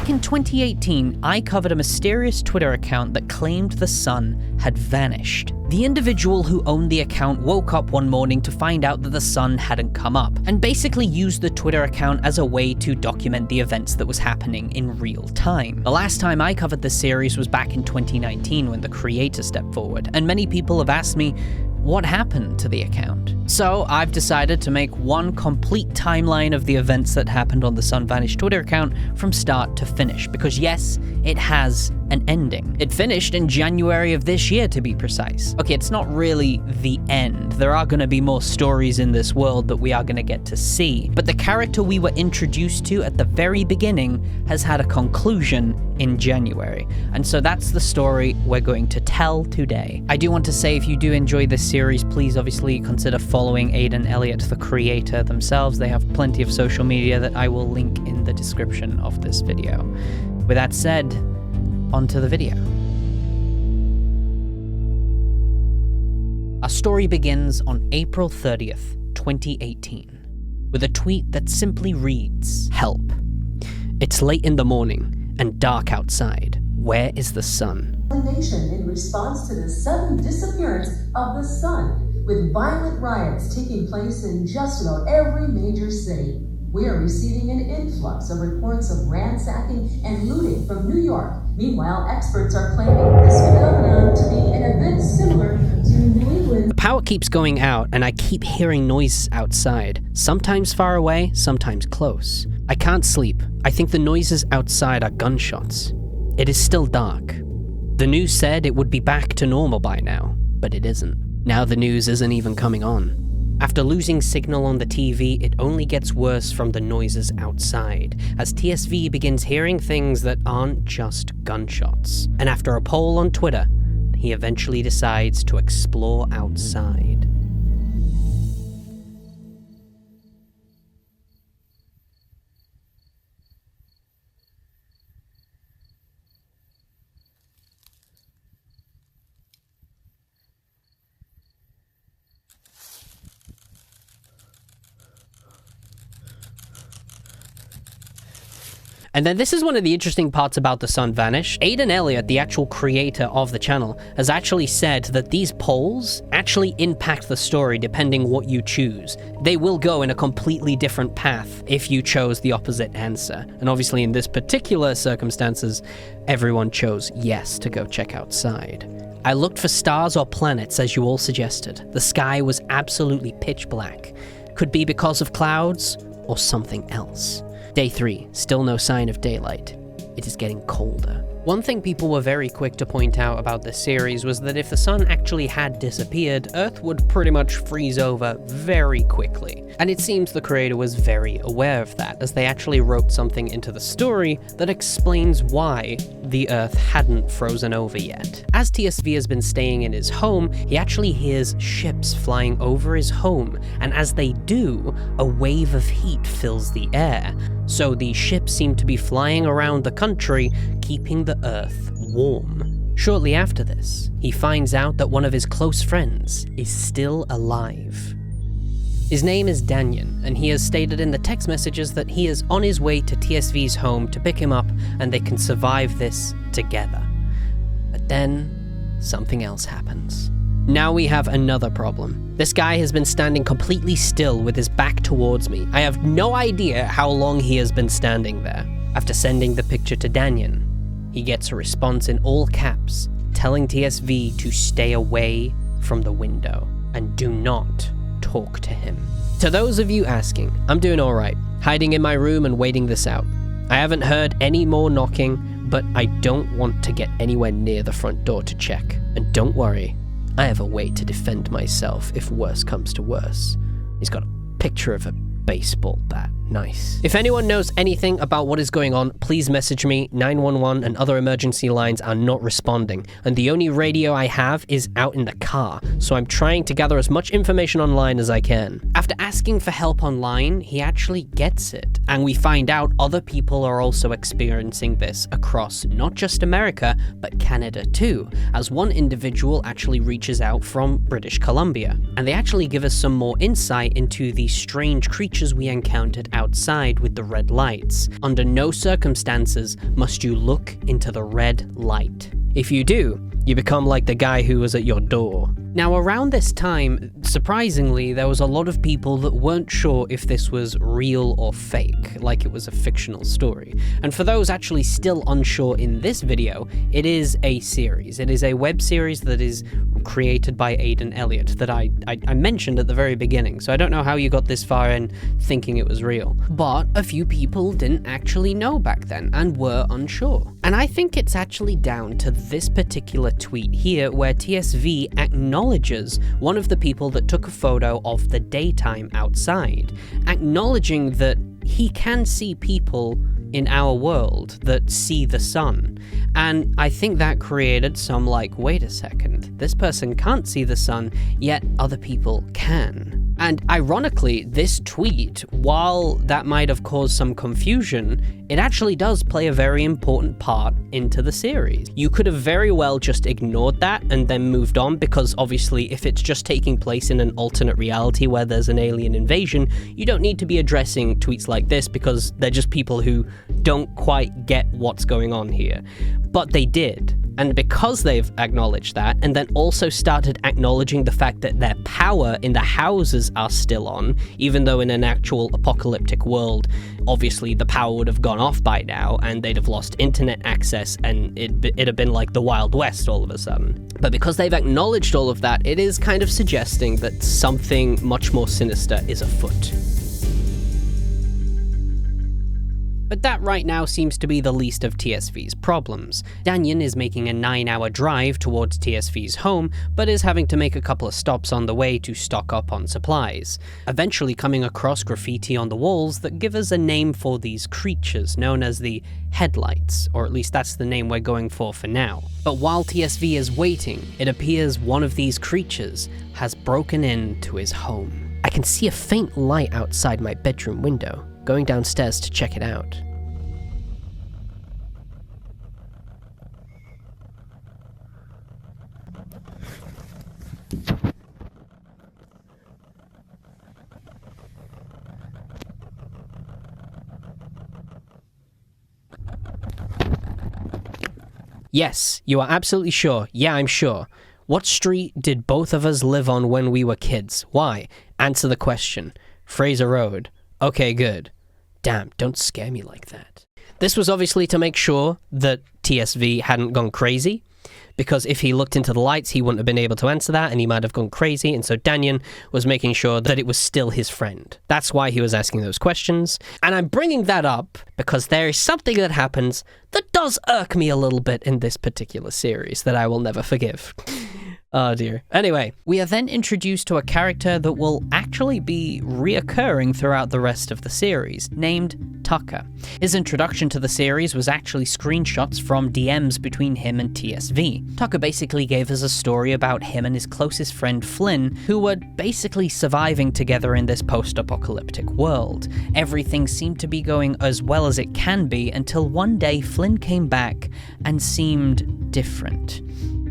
Back in 2018, I covered a mysterious Twitter account that claimed the sun had vanished. The individual who owned the account woke up one morning to find out that the sun hadn't come up, and basically used the Twitter account as a way to document the events that was happening in real time. The last time I covered this series was back in 2019 when the creator stepped forward, and many people have asked me, what happened to the account? So I've decided to make one complete timeline of the events that happened on the Sun Vanished Twitter account from start to finish, because yes, it has an ending. It finished in January of this year, to be precise. Okay, it's not really the end. There are going to be more stories in this world that we are going to get to see, but the character we were introduced to at the very beginning has had a conclusion in January, and so that's the story we're going to tell today. I do want to say, if you do enjoy this series, please obviously consider following Aidan Elliott, the creator themselves. They have plenty of social media that I will link in the description of this video. With that said, on to the video. Our story begins on April 30th, 2018, with a tweet that simply reads, "Help. It's late in the morning and dark outside. Where is the sun?" Nation in response to the sudden disappearance of the sun, with violent riots taking place in just about every major city. We are receiving an influx of reports of ransacking and looting from New York. Meanwhile, experts are claiming this phenomenon to be an event similar to New England. The power keeps going out, and I keep hearing noises outside, sometimes far away, sometimes close. I can't sleep. I think the noises outside are gunshots. It is still dark. The news said it would be back to normal by now, but it isn't. Now the news isn't even coming on. After losing signal on the TV, it only gets worse from the noises outside, as TSV begins hearing things that aren't just gunshots. And after a poll on Twitter, he eventually decides to explore outside. And then this is one of the interesting parts about The Sun Vanished. Aidan Elliott, the actual creator of the channel, has actually said that these polls actually impact the story depending what you choose. They will go in a completely different path if you chose the opposite answer. And obviously in this particular circumstances, everyone chose yes to go check outside. I looked for stars or planets as you all suggested. The sky was absolutely pitch black. Could be because of clouds or something else. Day 3, still no sign of daylight. It is getting colder. One thing people were very quick to point out about this series was that if the sun actually had disappeared, Earth would pretty much freeze over very quickly. And it seems the creator was very aware of that, as they actually wrote something into the story that explains why the Earth hadn't frozen over yet. As TSV has been staying in his home, he actually hears ships flying over his home, and as they do, a wave of heat fills the air. So these ships seem to be flying around the country, keeping the Earth warm. Shortly after this, he finds out that one of his close friends is still alive. His name is Danyan, and he has stated in the text messages that he is on his way to TSV's home to pick him up and they can survive this together. But then, something else happens. Now we have another problem. This guy has been standing completely still with his back towards me. I have no idea how long he has been standing there. After sending the picture to Danyan, he gets a response in all caps, telling TSV to stay away from the window and do not talk to him. To those of you asking, I'm doing alright, hiding in my room and waiting this out. I haven't heard any more knocking, but I don't want to get anywhere near the front door to check. And don't worry, I have a way to defend myself if worse comes to worse. He's got a picture of a baseball bat. Nice. If anyone knows anything about what is going on, please message me. 911 and other emergency lines are not responding, and the only radio I have is out in the car, so I'm trying to gather as much information online as I can. After asking for help online, he actually gets it, and we find out other people are also experiencing this across not just America, but Canada too, as one individual actually reaches out from British Columbia, and they actually give us some more insight into the strange creatures we encountered outside with the red lights. Under no circumstances must you look into the red light. If you do, you become like the guy who was at your door. Now, around this time, surprisingly, there was a lot of people that weren't sure if this was real or fake, like it was a fictional story. And for those actually still unsure in this video, it is a series. It is a web series that is created by Aidan Elliott that I mentioned at the very beginning, so I don't know how you got this far in thinking it was real. But a few people didn't actually know back then and were unsure. And I think it's actually down to this particular tweet here where TSV acknowledges one of the people that took a photo of the daytime outside, acknowledging that he can see people in our world that see the sun. And I think that created some like, wait a second, this person can't see the sun, yet other people can. And ironically, this tweet, while that might have caused some confusion, it actually does play a very important part into the series. You could have very well just ignored that and then moved on, because obviously if it's just taking place in an alternate reality where there's an alien invasion, you don't need to be addressing tweets like this because they're just people who don't quite get what's going on here. But they did. And because they've acknowledged that, and then also started acknowledging the fact that their power in the houses are still on, even though in an actual apocalyptic world, obviously the power would have gone off by now, and they'd have lost internet access, and it'd have been like the Wild West all of a sudden. But because they've acknowledged all of that, it is kind of suggesting that something much more sinister is afoot. But that right now seems to be the least of TSV's problems. Danyan is making a 9-hour drive towards TSV's home, but is having to make a couple of stops on the way to stock up on supplies, eventually coming across graffiti on the walls that give us a name for these creatures, known as the Headlights, or at least that's the name we're going for now. But while TSV is waiting, it appears one of these creatures has broken into his home. I can see a faint light outside my bedroom window. Going downstairs to check it out. Yes, you are absolutely sure. Yeah, I'm sure. What street did both of us live on when we were kids? Why? Answer the question. Fraser Road. Okay, good. Damn, don't scare me like that. This was obviously to make sure that TSV hadn't gone crazy, because if he looked into the lights, he wouldn't have been able to answer that, and he might have gone crazy, and so Danyan was making sure that it was still his friend. That's why he was asking those questions, and I'm bringing that up because there is something that happens that does irk me a little bit in this particular series that I will never forgive. Oh dear. Anyway, we are then introduced to a character that will actually be reoccurring throughout the rest of the series, named Tucker. His introduction to the series was actually screenshots from DMs between him and TSV. Tucker basically gave us a story about him and his closest friend Flynn, who were basically surviving together in this post-apocalyptic world. Everything seemed to be going as well as it can be until one day Flynn came back and seemed different.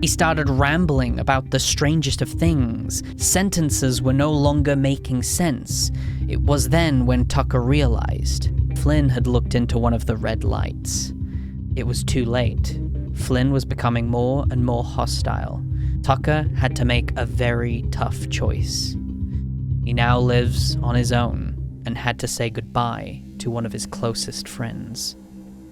He started rambling about the strangest of things. Sentences were no longer making sense. It was then when Tucker realized Flynn had looked into one of the red lights. It was too late. Flynn was becoming more and more hostile. Tucker had to make a very tough choice. He now lives on his own and had to say goodbye to one of his closest friends.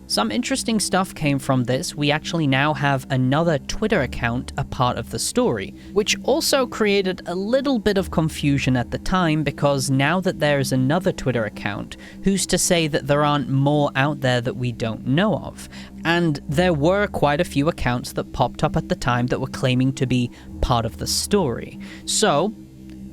Some interesting stuff came from this. We actually now have another Twitter account a part of the story, which also created a little bit of confusion at the time, because now that there is another Twitter account, who's to say that there aren't more out there that we don't know of? And there were quite a few accounts that popped up at the time that were claiming to be part of the story. So,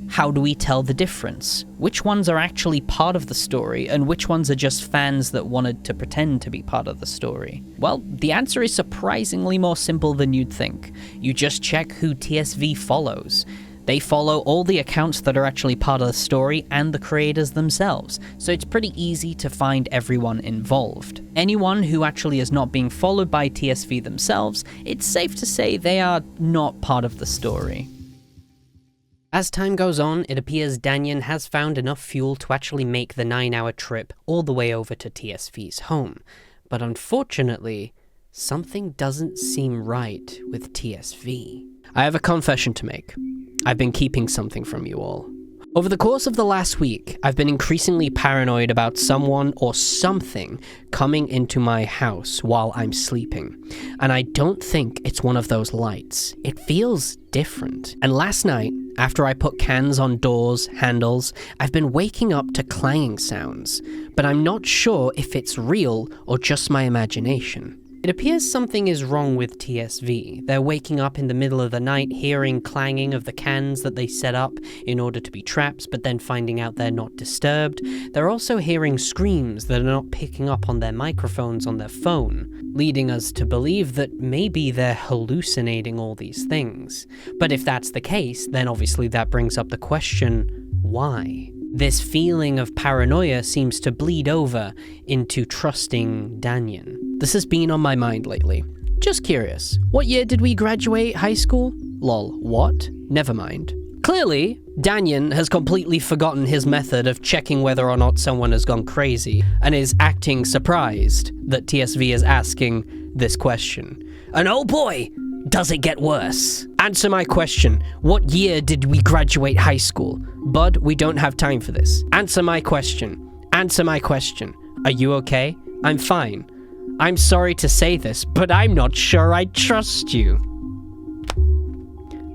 how do we tell the difference? Which ones are actually part of the story, and which ones are just fans that wanted to pretend to be part of the story? Well, the answer is surprisingly more simple than you'd think. You just check who TSV follows. They follow all the accounts that are actually part of the story and the creators themselves, so it's pretty easy to find everyone involved. Anyone who actually is not being followed by TSV themselves, it's safe to say they are not part of the story. As time goes on, it appears Danyan has found enough fuel to actually make the 9-hour trip all the way over to TSV's home. But unfortunately, something doesn't seem right with TSV. I have a confession to make. I've been keeping something from you all. Over the course of the last week, I've been increasingly paranoid about someone or something coming into my house while I'm sleeping. And I don't think it's one of those lights. It feels different. And last night, after I put cans on doors, handles, I've been waking up to clanging sounds, but I'm not sure if it's real or just my imagination. It appears something is wrong with TSV. They're waking up in the middle of the night, hearing clanging of the cans that they set up in order to be traps, but then finding out they're not disturbed. They're also hearing screams that are not picking up on their microphones on their phone, leading us to believe that maybe they're hallucinating all these things. But if that's the case, then obviously that brings up the question, why? This feeling of paranoia seems to bleed over into trusting Danyan. This has been on my mind lately. Just curious, what year did we graduate high school? Lol, what? Never mind. Clearly, Danyan has completely forgotten his method of checking whether or not someone has gone crazy, and is acting surprised that TSV is asking this question. And oh boy, does it get worse. Answer my question. What year did we graduate high school? Bud, we don't have time for this. Answer my question. Answer my question. Are you okay? I'm fine. I'm sorry to say this, but I'm not sure I trust you.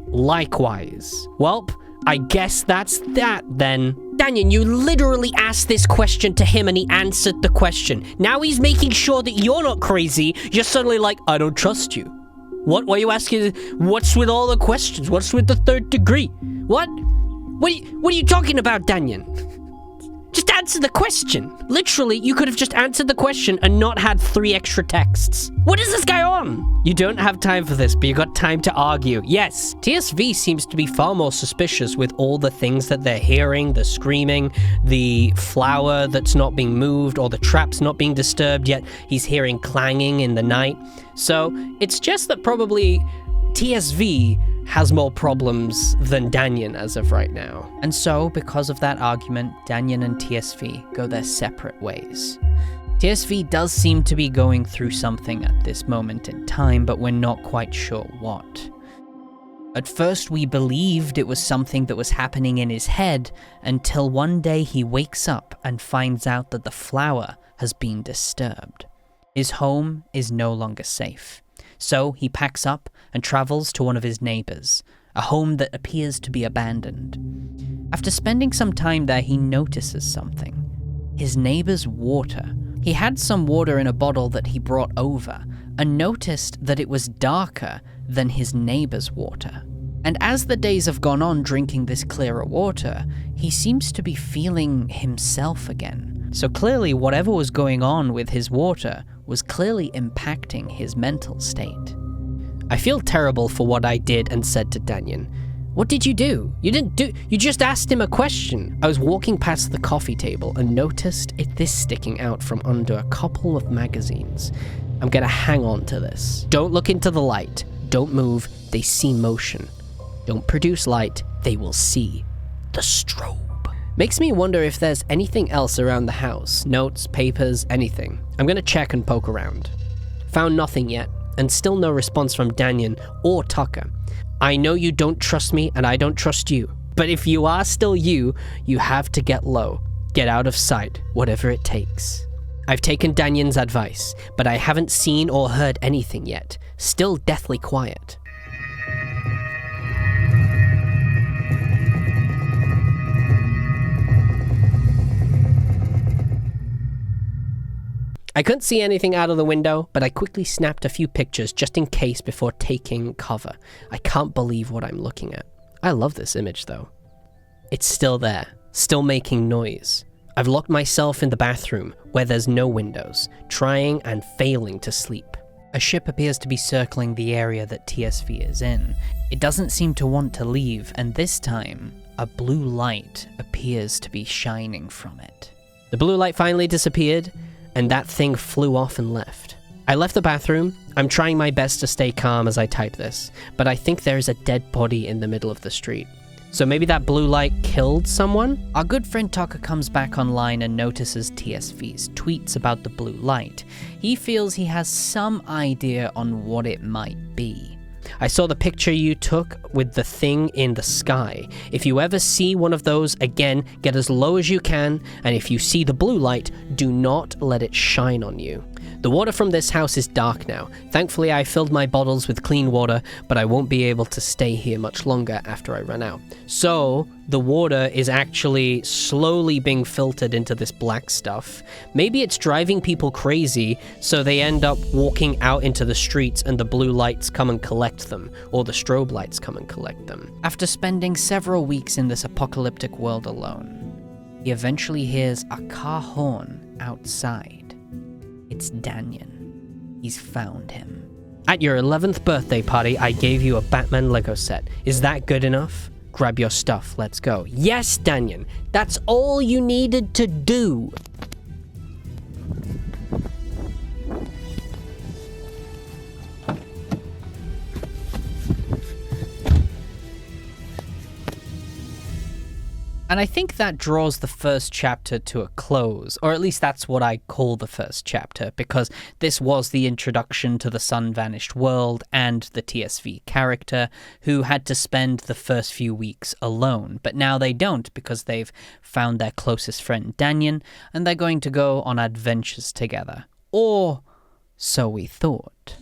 Likewise. Welp, I guess that's that then. Danyan, you literally asked this question to him and he answered the question. Now he's making sure that you're not crazy. You're suddenly like, I don't trust you. What were you asking? What's with all the questions? What's with the third degree? What? What are you talking about, Danyan? Just answer the question. Literally, you could have just answered the question and not had 3 extra texts. What is this guy on? You don't have time for this, but you got time to argue. Yes, TSV seems to be far more suspicious with all the things that they're hearing, the screaming, the flower that's not being moved, or the traps not being disturbed, yet he's hearing clanging in the night. So it's just that probably TSV has more problems than Danyan as of right now. And so, because of that argument, Danyan and TSV go their separate ways. TSV does seem to be going through something at this moment in time, but we're not quite sure what. At first, we believed it was something that was happening in his head, until one day he wakes up and finds out that the flower has been disturbed. His home is no longer safe. So he packs up and travels to one of his neighbors, a home that appears to be abandoned. After spending some time there, he notices something. His neighbor's water. He had some water in a bottle that he brought over, and noticed that it was darker than his neighbor's water. And as the days have gone on drinking this clearer water, he seems to be feeling himself again. So clearly whatever was going on with his water was clearly impacting his mental state. I feel terrible for what I did and said to Danyan. What did you do? You just asked him a question. I was walking past the coffee table and noticed this sticking out from under a couple of magazines. I'm gonna hang on to this. Don't look into the light. Don't move. They see motion. Don't produce light. They will see the strobe. Makes me wonder if there's anything else around the house. Notes, papers, anything. I'm gonna check and poke around. Found nothing yet, and still no response from Danyan or Tucker. I know you don't trust me, and I don't trust you. But if you are still you have to get low. Get out of sight, whatever it takes. I've taken Danyan's advice, but I haven't seen or heard anything yet. Still deathly quiet. I couldn't see anything out of the window, but I quickly snapped a few pictures just in case before taking cover. I can't believe what I'm looking at. I love this image though. It's still there, still making noise. I've locked myself in the bathroom where there's no windows, trying and failing to sleep. A ship appears to be circling the area that TSV is in. It doesn't seem to want to leave, and this time, a blue light appears to be shining from it. The blue light finally disappeared, and that thing flew off and left. I left the bathroom. I'm trying my best to stay calm as I type this, but I think there is a dead body in the middle of the street. So maybe that blue light killed someone? Our good friend Tucker comes back online and notices TSV's tweets about the blue light. He feels he has some idea on what it might be. I saw the picture you took with the thing in the sky. If you ever see one of those, again, get as low as you can, and if you see the blue light, do not let it shine on you. The water from this house is dark now. Thankfully, I filled my bottles with clean water, but I won't be able to stay here much longer after I run out. So, the water is actually slowly being filtered into this black stuff. Maybe it's driving people crazy, so they end up walking out into the streets and the blue lights come and collect them, or the strobe lights come and collect them. After spending several weeks in this apocalyptic world alone, he eventually hears a car horn outside. It's Danyan. He's found him. At your 11th birthday party, I gave you a Batman Lego set. Is that good enough? Grab your stuff, let's go. Yes, Danyan, that's all you needed to do. And I think that draws the first chapter to a close, or at least that's what I call the first chapter, because this was the introduction to the sun-vanished world and the TSV character, who had to spend the first few weeks alone. But now they don't, because they've found their closest friend Danyan, and they're going to go on adventures together. Or so we thought.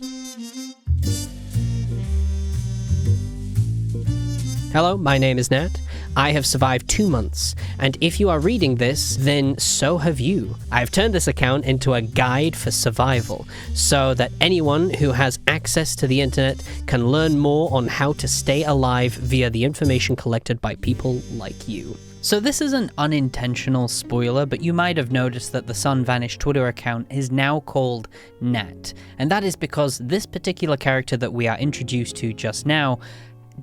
Hello, my name is Nat. I have survived 2 months, and if you are reading this, then so have you. I've turned this account into a guide for survival, so that anyone who has access to the internet can learn more on how to stay alive via the information collected by people like you. So this is an unintentional spoiler, but you might have noticed that the sun-vanished Twitter account is now called Nat, and that is because this particular character that we are introduced to just now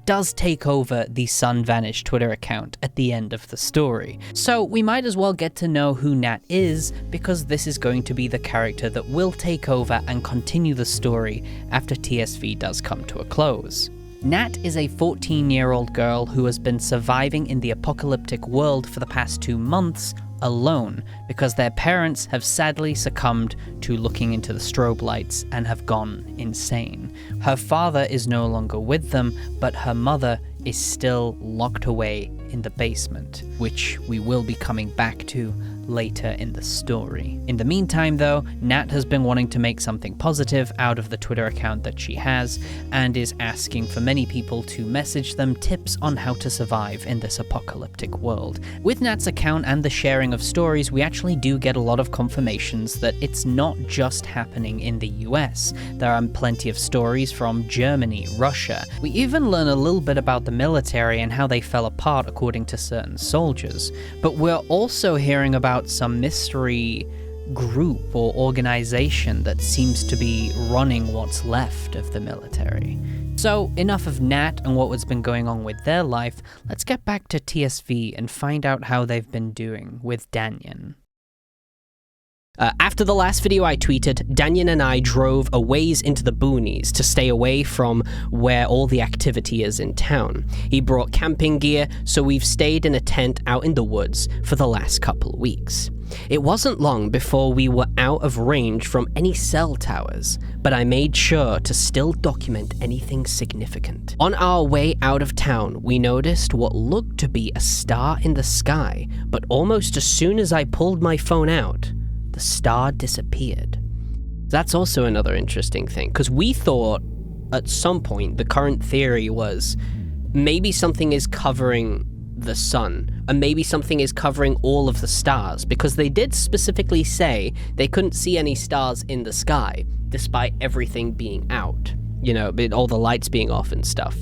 does take over the sun-vanished Twitter account at the end of the story. So we might as well get to know who Nat is, because this is going to be the character that will take over and continue the story after TSV does come to a close. Nat is a 14-year-old girl who has been surviving in the apocalyptic world for the past 2 months alone, because their parents have sadly succumbed to looking into the strobe lights and have gone insane. Her father is no longer with them, but her mother is still locked away in the basement, which we will be coming back to later in the story. In the meantime, though, Nat has been wanting to make something positive out of the Twitter account that she has, and is asking for many people to message them tips on how to survive in this apocalyptic world. With Nat's account and the sharing of stories, we actually do get a lot of confirmations that it's not just happening in the US. There are plenty of stories from Germany, Russia. We even learn a little bit about the military and how they fell apart according to certain soldiers. But we're also hearing about some mystery group or organization that seems to be running what's left of the military. So enough of Nat and what has been going on with their life. Let's get back to TSV and find out how they've been doing with Danyan. After the last video I tweeted, Danyan and I drove a ways into the boonies to stay away from where all the activity is in town. He brought camping gear, so we've stayed in a tent out in the woods for the last couple of weeks. It wasn't long before we were out of range from any cell towers, but I made sure to still document anything significant. On our way out of town, we noticed what looked to be a star in the sky, but almost as soon as I pulled my phone out, the star disappeared. That's also another interesting thing, because we thought at some point the current theory was maybe something is covering the sun, and maybe something is covering all of the stars, because they did specifically say they couldn't see any stars in the sky, despite everything being out, you know, all the lights being off and stuff.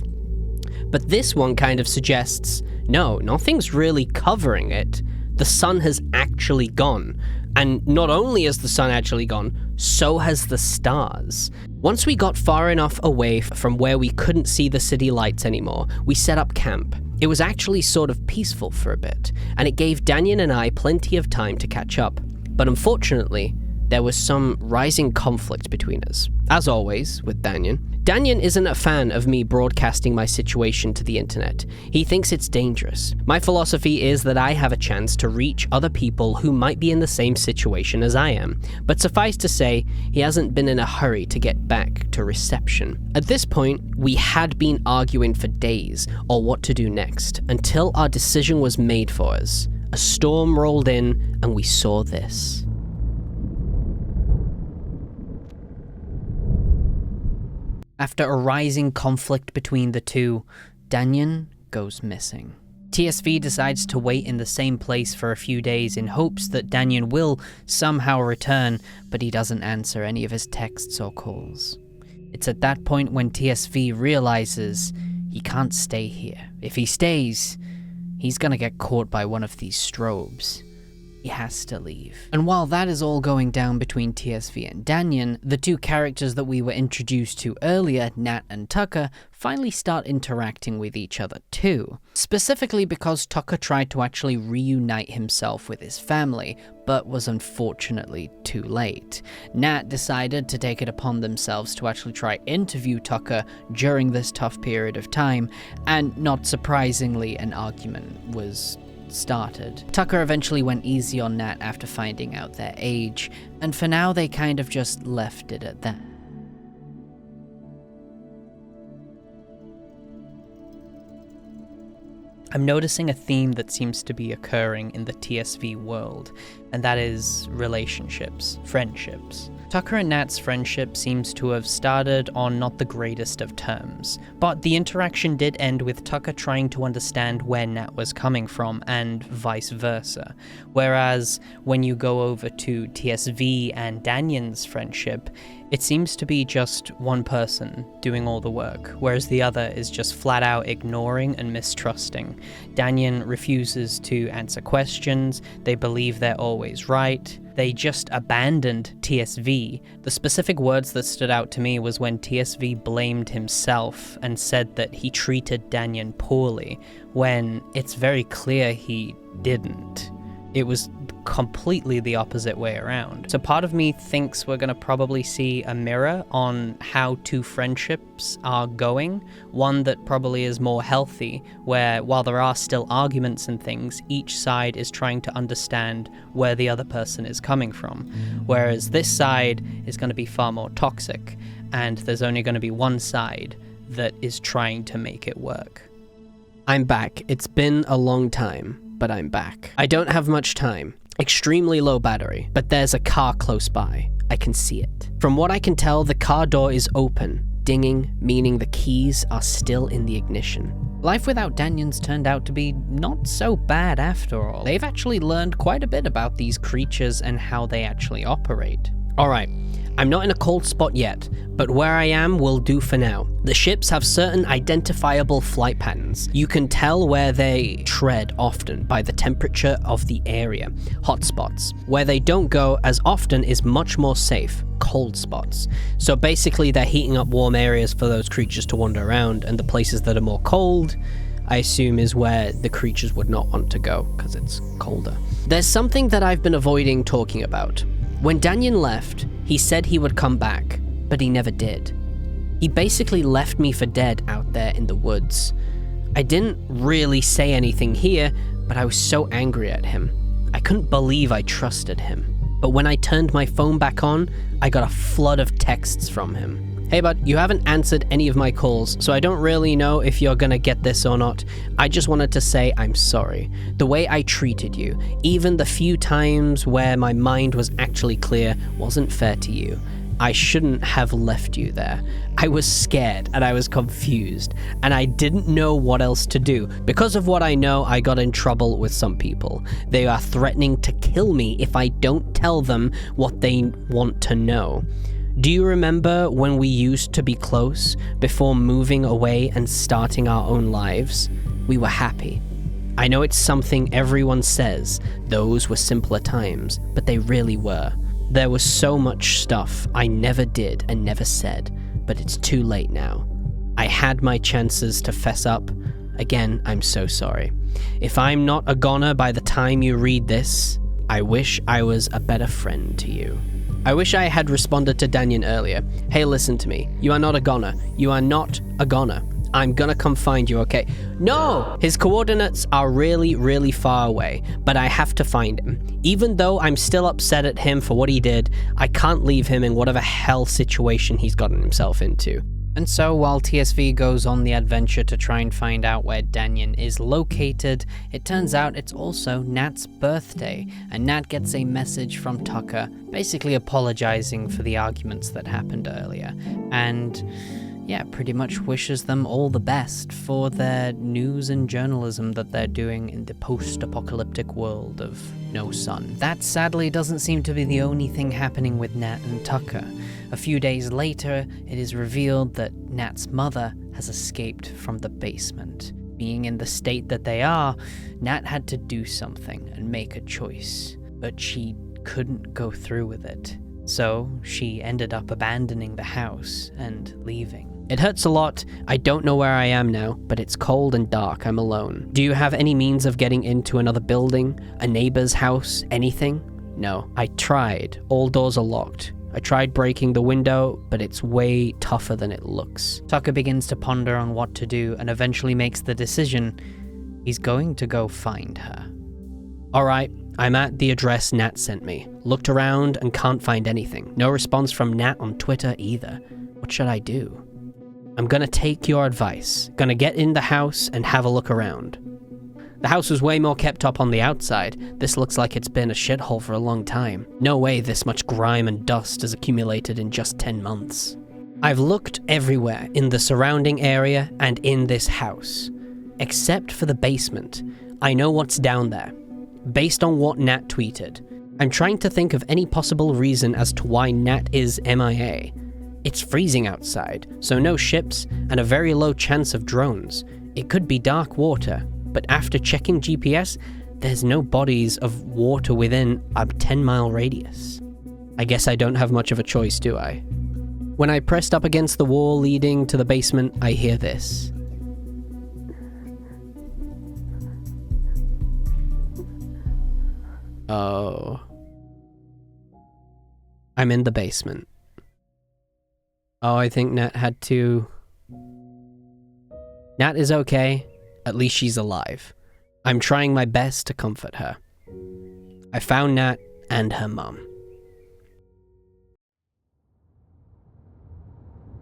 But this one kind of suggests, no, nothing's really covering it. The sun has actually gone. And not only has the sun actually gone, so has the stars. Once we got far enough away from where we couldn't see the city lights anymore, we set up camp. It was actually sort of peaceful for a bit, and it gave Danyan and I plenty of time to catch up. But unfortunately, there was some rising conflict between us. As always, with Danyan. Danyan isn't a fan of me broadcasting my situation to the internet. He thinks it's dangerous. My philosophy is that I have a chance to reach other people who might be in the same situation as I am, but suffice to say, he hasn't been in a hurry to get back to reception. At this point, we had been arguing for days on what to do next, until our decision was made for us. A storm rolled in, and we saw this. After a rising conflict between the two, Danyan goes missing. TSV decides to wait in the same place for a few days in hopes that Danyan will somehow return, but he doesn't answer any of his texts or calls. It's at that point when TSV realizes he can't stay here. If he stays, he's gonna get caught by one of these strobes. He has to leave. And while that is all going down between TSV and Danyan, the two characters that we were introduced to earlier, Nat and Tucker, finally start interacting with each other too. Specifically because Tucker tried to actually reunite himself with his family, but was unfortunately too late. Nat decided to take it upon themselves to actually try interview Tucker during this tough period of time, and not surprisingly, an argument was started. Tucker eventually went easy on Nat after finding out their age, and for now they kind of just left it at that. I'm noticing a theme that seems to be occurring in the TSV world, and that is relationships, friendships. Tucker and Nat's friendship seems to have started on not the greatest of terms, but the interaction did end with Tucker trying to understand where Nat was coming from, and vice versa. Whereas when you go over to TSV and Danyan's friendship, it seems to be just one person doing all the work, whereas the other is just flat out ignoring and mistrusting. Danyan refuses to answer questions, they believe they're always right. They just abandoned TSV. The specific words that stood out to me was when TSV blamed himself and said that he treated Danyan poorly, when it's very clear he didn't. It was completely the opposite way around. So part of me thinks we're going to probably see a mirror on how two friendships are going, one that probably is more healthy, where while there are still arguments and things, each side is trying to understand where the other person is coming from, whereas this side is going to be far more toxic, and there's only going to be one side that is trying to make it work. I'm back. It's been a long time, but I'm back. I don't have much time. Extremely low battery, but there's a car close by. I can see it. From what I can tell, the car door is open, dinging, meaning the keys are still in the ignition. Life without Danyan's turned out to be not so bad after all. They've actually learned quite a bit about these creatures and how they actually operate. Alright, I'm not in a cold spot yet, but where I am will do for now. The ships have certain identifiable flight patterns. You can tell where they tread often by the temperature of the area, hotspots. Where they don't go as often is much more safe, cold spots. So basically they're heating up warm areas for those creatures to wander around, and the places that are more cold, I assume, is where the creatures would not want to go, because it's colder. There's something that I've been avoiding talking about. When Danyan left, he said he would come back, but he never did. He basically left me for dead out there in the woods. I didn't really say anything here, but I was so angry at him. I couldn't believe I trusted him. But when I turned my phone back on, I got a flood of texts from him. Hey bud, you haven't answered any of my calls, so I don't really know if you're gonna get this or not. I just wanted to say I'm sorry. The way I treated you, even the few times where my mind was actually clear, wasn't fair to you. I shouldn't have left you there. I was scared and I was confused, and I didn't know what else to do. Because of what I know, I got in trouble with some people. They are threatening to kill me if I don't tell them what they want to know. Do you remember when we used to be close before moving away and starting our own lives? We were happy. I know it's something everyone says, those were simpler times, but they really were. There was so much stuff I never did and never said, but it's too late now. I had my chances to fess up. Again, I'm so sorry. If I'm not a goner by the time you read this, I wish I was a better friend to you. I wish I had responded to Danyan earlier. Hey, listen to me. You are not a goner. You are not a goner. I'm gonna come find you, okay? No! His coordinates are really, really far away, but I have to find him. Even though I'm still upset at him for what he did, I can't leave him in whatever hell situation he's gotten himself into. And so, while TSV goes on the adventure to try and find out where Danyan is located, it turns out it's also Nat's birthday, and Nat gets a message from Tucker, basically apologizing for the arguments that happened earlier, and yeah, pretty much wishes them all the best for their news and journalism that they're doing in the post-apocalyptic world of no sun. That sadly doesn't seem to be the only thing happening with Nat and Tucker. A few days later, it is revealed that Nat's mother has escaped from the basement. Being in the state that they are, Nat had to do something and make a choice, but she couldn't go through with it. So she ended up abandoning the house and leaving. It hurts a lot. I don't know where I am now, but it's cold and dark. I'm alone. Do you have any means of getting into another building? A neighbor's house? Anything? No. I tried. All doors are locked. I tried breaking the window, but it's way tougher than it looks. Tucker begins to ponder on what to do and eventually makes the decision he's going to go find her. Alright, I'm at the address Nat sent me. Looked around and can't find anything. No response from Nat on Twitter either. What should I do? I'm gonna take your advice. Gonna get in the house and have a look around. The house was way more kept up on the outside. This looks like it's been a shithole for a long time. No way this much grime and dust has accumulated in just 10 months. I've looked everywhere in the surrounding area and in this house. Except for the basement. I know what's down there. Based on what Nat tweeted. I'm trying to think of any possible reason as to why Nat is MIA. It's freezing outside, so no ships and a very low chance of drones. It could be dark water, but after checking GPS, there's no bodies of water within a 10-mile radius. I guess I don't have much of a choice, do I? When I pressed up against the wall leading to the basement, I hear this. Oh. I'm in the basement. Oh, I think Nat had to... Nat is okay. At least she's alive. I'm trying my best to comfort her. I found Nat and her mum.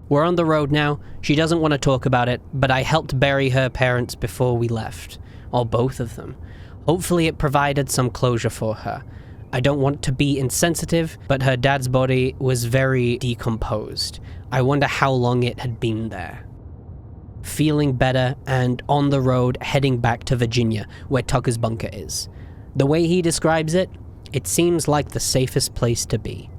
We're on the road now. She doesn't want to talk about it, but I helped bury her parents before we left. Or both of them. Hopefully it provided some closure for her. I don't want to be insensitive, but her dad's body was very decomposed. I wonder how long it had been there. Feeling better and on the road heading back to Virginia, where Tucker's bunker is. The way he describes it, it seems like the safest place to be.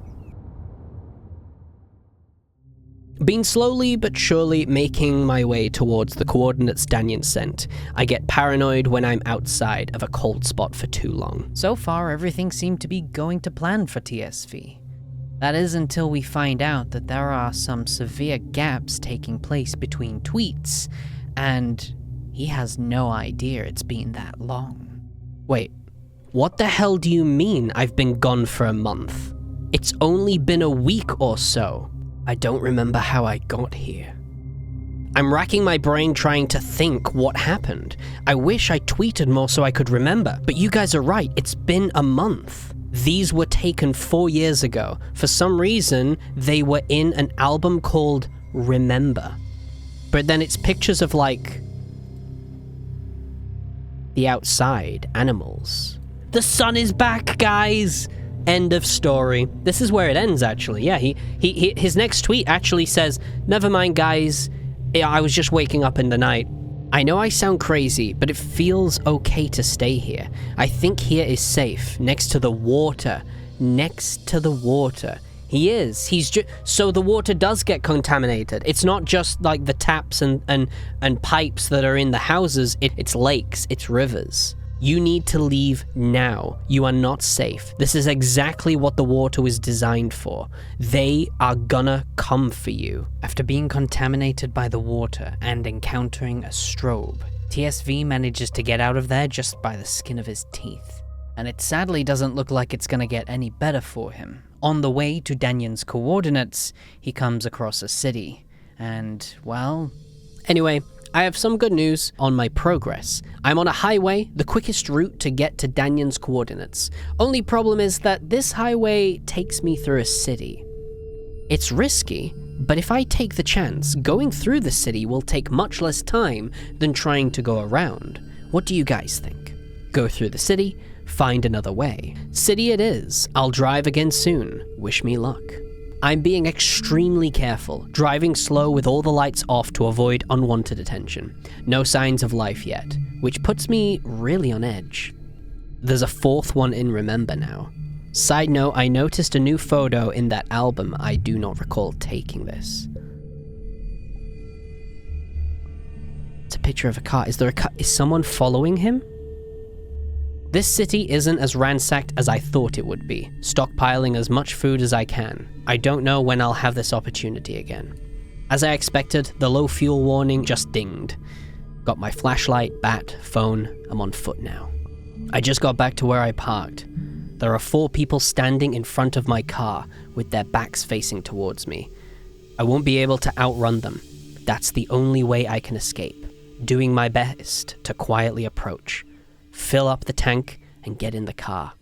Been slowly but surely making my way towards the coordinates Danyan sent. I get paranoid when I'm outside of a cold spot for too long. So far, everything seemed to be going to plan for TSV. That is until we find out that there are some severe gaps taking place between tweets, and he has no idea it's been that long. Wait, what the hell do you mean I've been gone for a month? It's only been a week or so. I don't remember how I got here. I'm racking my brain trying to think what happened. I wish I tweeted more so I could remember, but you guys are right, it's been a month. These were taken 4 years ago. For some reason, they were in an album called Remember. But then it's pictures of, like, the outside, animals. The sun is back, guys! End of story. This is where it ends, actually. Yeah, his next tweet actually says, "Never mind, guys. I was just waking up in the night." I know I sound crazy, but it feels okay to stay here. I think here is safe, next to the water. Next to the water. He is. So the water does get contaminated. It's not just like the taps and pipes that are in the houses. It's lakes. It's rivers. You need to leave now. You are not safe. This is exactly what the water was designed for. They are gonna come for you. After being contaminated by the water and encountering a strobe, TSV manages to get out of there just by the skin of his teeth. And it sadly doesn't look like it's gonna get any better for him. On the way to Danyan's coordinates, he comes across a city. And, well... Anyway, I have some good news on my progress. I'm on a highway, the quickest route to get to Danyan's coordinates. Only problem is that this highway takes me through a city. It's risky, but if I take the chance, going through the city will take much less time than trying to go around. What do you guys think? Go through the city, find another way. City it is. I'll drive again soon. Wish me luck. I'm being extremely careful, driving slow with all the lights off to avoid unwanted attention. No signs of life yet, which puts me really on edge. There's a fourth one in Remember now. Side note, I noticed a new photo in that album. I do not recall taking this. It's a picture of a car. Is there a car? Is someone following him? This city isn't as ransacked as I thought it would be, stockpiling as much food as I can. I don't know when I'll have this opportunity again. As I expected, the low fuel warning just dinged. Got my flashlight, bat, phone. I'm on foot now. I just got back to where I parked. There are 4 people standing in front of my car with their backs facing towards me. I won't be able to outrun them. That's the only way I can escape. Doing my best to quietly approach. Fill up the tank and get in the car.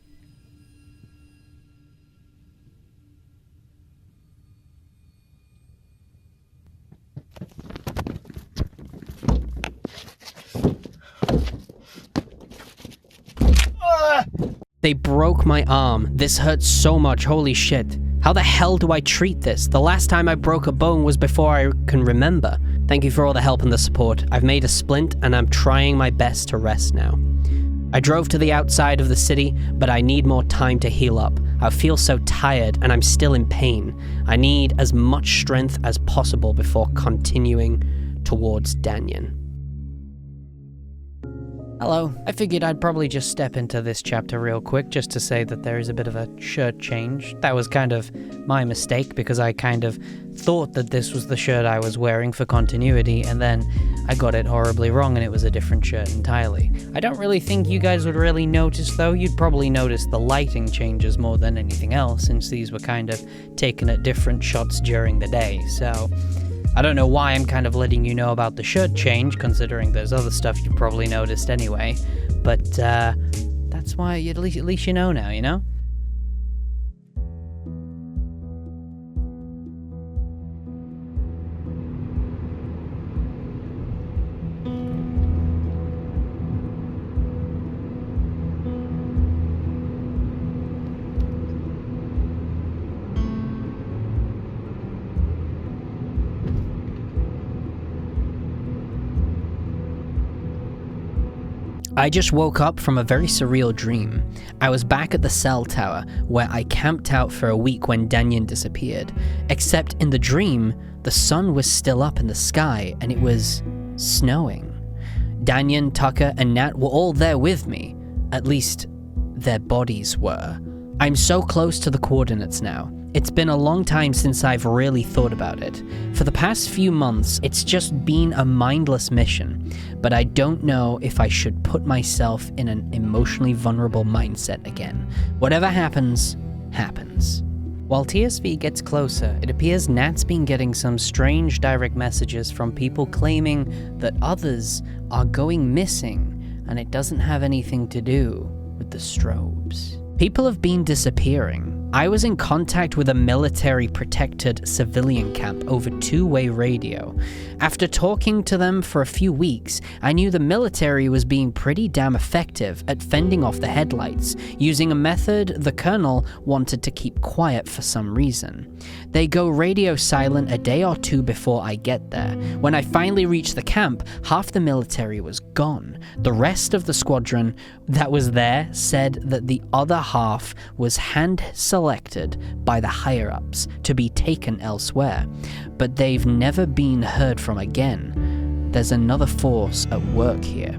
They broke my arm. This hurts so much, holy shit. How the hell do I treat this? The last time I broke a bone was before I can remember. Thank you for all the help and the support. I've made a splint and I'm trying my best to rest now. I drove to the outside of the city, but I need more time to heal up. I feel so tired and I'm still in pain. I need as much strength as possible before continuing towards Danyan. Hello. I figured I'd probably just step into this chapter real quick just to say that there is a bit of a shirt change. That was kind of my mistake because I kind of thought that this was the shirt I was wearing for continuity, and then I got it horribly wrong and it was a different shirt entirely. I don't really think you guys would really notice though. You'd probably notice the lighting changes more than anything else, since these were kind of taken at different shots during the day, so... I don't know why I'm kind of letting you know about the shirt change, considering there's other stuff you've probably noticed anyway, but that's why at least you know now, you know? I just woke up from a very surreal dream. I was back at the cell tower, where I camped out for a week when Danyan disappeared. Except in the dream, the sun was still up in the sky, and it was snowing. Danyan, Tucker, and Nat were all there with me. At least, their bodies were. I'm so close to the coordinates now. It's been a long time since I've really thought about it. For the past few months, it's just been a mindless mission, but I don't know if I should put myself in an emotionally vulnerable mindset again. Whatever happens, happens. While TSV gets closer, it appears Nat's been getting some strange direct messages from people claiming that others are going missing, and it doesn't have anything to do with the strobes. People have been disappearing. I was in contact with a military-protected civilian camp over two-way radio. After talking to them for a few weeks, I knew the military was being pretty damn effective at fending off the headlights, using a method the colonel wanted to keep quiet for some reason. They go radio silent a day or two before I get there. When I finally reached the camp, half the military was gone. The rest of the squadron that was there said that the other half was hand-selected by the higher-ups to be taken elsewhere, but they've never been heard from again. There's another force at work here.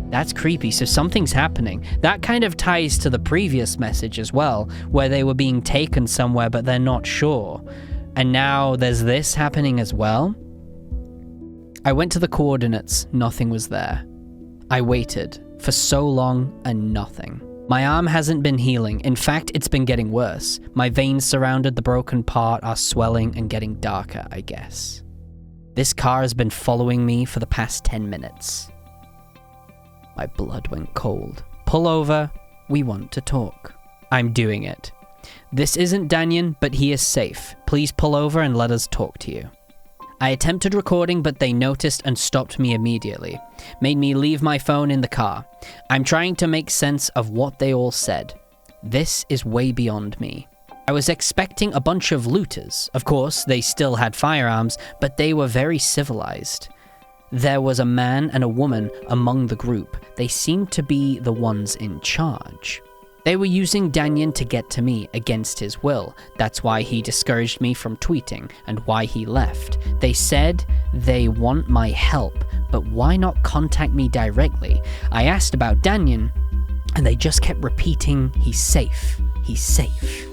That's creepy, so something's happening. That kind of ties to the previous message as well, where they were being taken somewhere but they're not sure. And now there's this happening as well? I went to the coordinates, nothing was there. I waited for so long and nothing. My arm hasn't been healing. In fact, it's been getting worse. My veins surrounded the broken part are swelling and getting darker, I guess. This car has been following me for the past 10 minutes. My blood went cold. Pull over. We want to talk. I'm doing it. This isn't Danyan, but he is safe. Please pull over and let us talk to you. I attempted recording, but they noticed and stopped me immediately. Made me leave my phone in the car. I'm trying to make sense of what they all said. This is way beyond me. I was expecting a bunch of looters. Of course, they still had firearms, but they were very civilized. There was a man and a woman among the group. They seemed to be the ones in charge. They were using Danyan to get to me against his will. That's why he discouraged me from tweeting and why he left. They said they want my help, but why not contact me directly? I asked about Danyan, and they just kept repeating, he's safe, he's safe.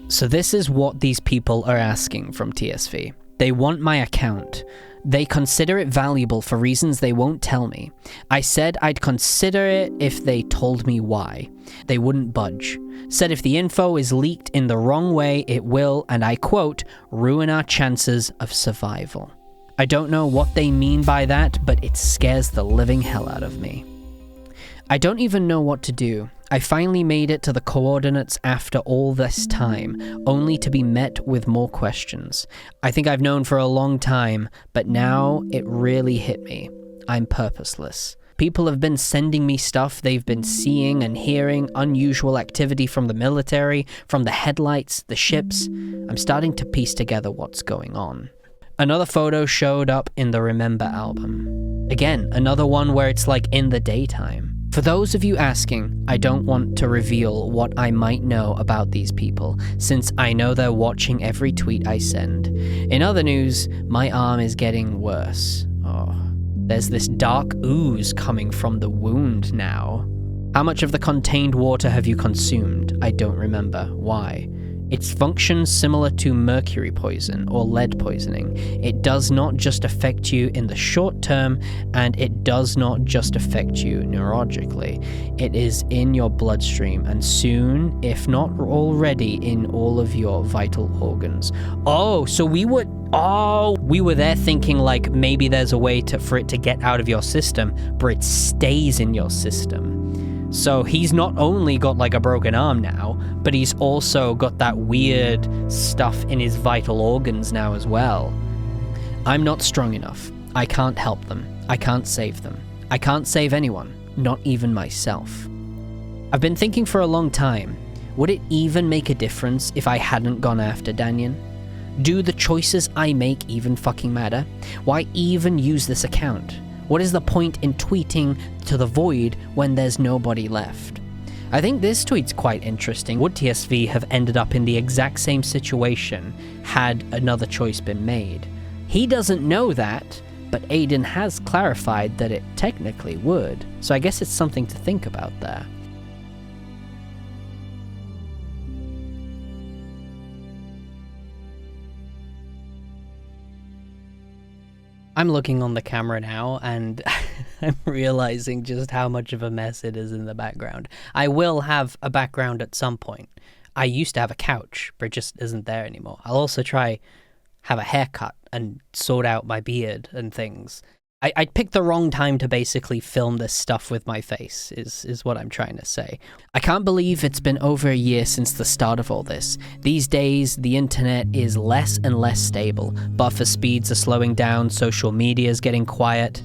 So this is what these people are asking from TSV. They want my account. They consider it valuable for reasons they won't tell me. I said I'd consider it if they told me why. They wouldn't budge. Said if the info is leaked in the wrong way, it will, and I quote, ruin our chances of survival. I don't know what they mean by that, but it scares the living hell out of me. I don't even know what to do. I finally made it to the coordinates after all this time, only to be met with more questions. I think I've known for a long time, but now it really hit me. I'm purposeless. People have been sending me stuff they've been seeing and hearing, unusual activity from the military, from the headlights, the ships. I'm starting to piece together what's going on. Another photo showed up in the Remember album. Again, another one where it's like in the daytime. For those of you asking, I don't want to reveal what I might know about these people, since I know they're watching every tweet I send. In other news, my arm is getting worse. Oh, there's this dark ooze coming from the wound now. How much of the contained water have you consumed? I don't remember. Why? Its function similar to mercury poison or lead poisoning. It does not just affect you in the short term, and it does not just affect you neurologically. It is in your bloodstream, and soon, if not already, in all of your vital organs. Oh, so we were there thinking like maybe there's a way for it to get out of your system, but it stays in your system. So he's not only got like a broken arm now, but he's also got that weird stuff in his vital organs now as well. I'm not strong enough. I can't help them. I can't save them. I can't save anyone, not even myself. I've been thinking for a long time, would it even make a difference if I hadn't gone after Danyan? Do the choices I make even fucking matter? Why even use this account? What is the point in tweeting to the void when there's nobody left? I think this tweet's quite interesting. Would TSV have ended up in the exact same situation had another choice been made? He doesn't know that, but Aiden has clarified that it technically would. So I guess it's something to think about there. I'm looking on the camera now, and I'm realizing just how much of a mess it is in the background. I will have a background at some point. I used to have a couch, but it just isn't there anymore. I'll also try have a haircut and sort out my beard and things. I picked the wrong time to basically film this stuff with my face, is what I'm trying to say. I can't believe it's been over a year since the start of all this. These days, the internet is less and less stable. Buffer speeds are slowing down, social media is getting quiet.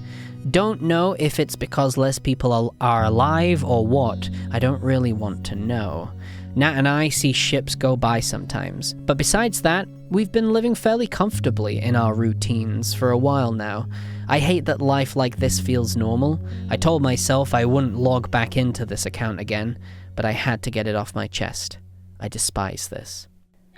Don't know if it's because less people are alive or what. I don't really want to know. Nat and I see ships go by sometimes. But besides that, we've been living fairly comfortably in our routines for a while now. I hate that life like this feels normal. I told myself I wouldn't log back into this account again, but I had to get it off my chest. I despise this.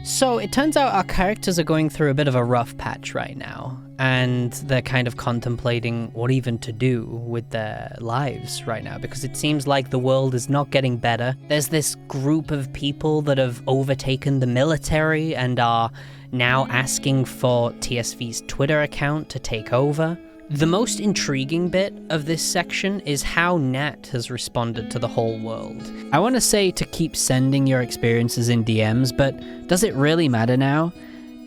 So it turns out our characters are going through a bit of a rough patch right now, and they're kind of contemplating what even to do with their lives right now, because it seems like the world is not getting better. There's this group of people that have overtaken the military and are now asking for TSV's Twitter account to take over. The most intriguing bit of this section is how Nat has responded to the whole world. I want to say to keep sending your experiences in DMs, but does it really matter now?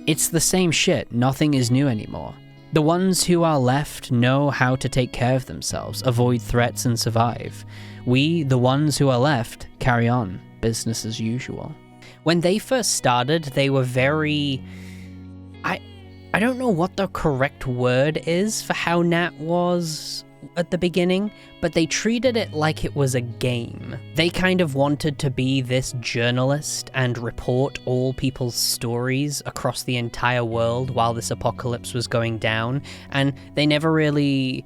It's the same shit, nothing is new anymore. The ones who are left know how to take care of themselves, avoid threats and survive. We, the ones who are left, carry on, business as usual. When they first started, they were very... I don't know what the correct word is for how Nat was at the beginning, but they treated it like it was a game. They kind of wanted to be this journalist and report all people's stories across the entire world while this apocalypse was going down, and they never really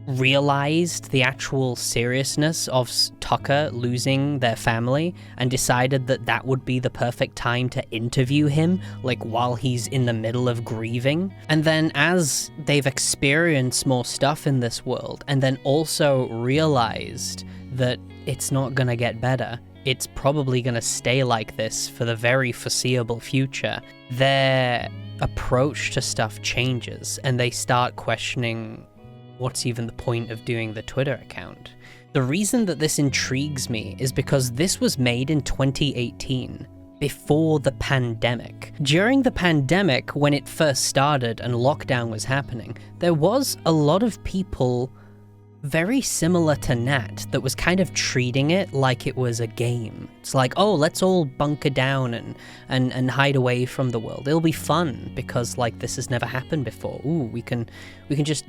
realized the actual seriousness of Tucker losing their family and decided that that would be the perfect time to interview him, like while he's in the middle of grieving. And then as they've experienced more stuff in this world and then also realized that it's not gonna get better, it's probably gonna stay like this for the very foreseeable future, their approach to stuff changes and they start questioning what's even the point of doing the Twitter account. The reason that this intrigues me is because this was made in 2018, before the pandemic. During the pandemic, when it first started and lockdown was happening, there was a lot of people very similar to Nat that was kind of treating it like it was a game. It's like, oh, let's all bunker down and hide away from the world. It'll be fun because like this has never happened before. Ooh, we can just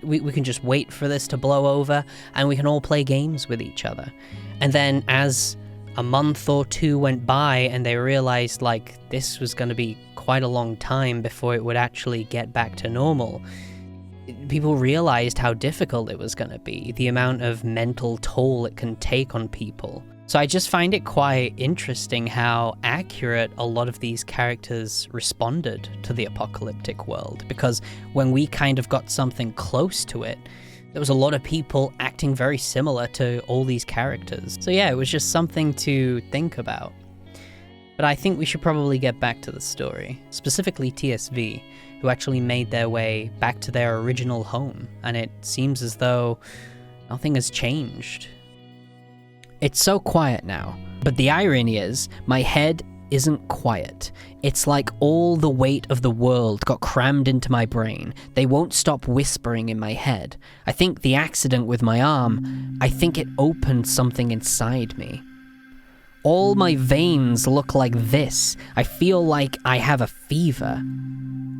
wait for this to blow over and we can all play games with each other. And then as a month or two went by and they realized like this was going to be quite a long time before it would actually get back to normal, people realized how difficult it was going to be, the amount of mental toll it can take on people. So I just find it quite interesting how accurate a lot of these characters responded to the apocalyptic world, because when we kind of got something close to it, there was a lot of people acting very similar to all these characters. So yeah, it was just something to think about. But I think we should probably get back to the story, specifically TSV, who actually made their way back to their original home, and it seems as though nothing has changed. It's so quiet now, but the irony is, my head isn't quiet. It's like all the weight of the world got crammed into my brain. They won't stop whispering in my head. I think the accident with my arm, I think it opened something inside me. All my veins look like this. I feel like I have a fever.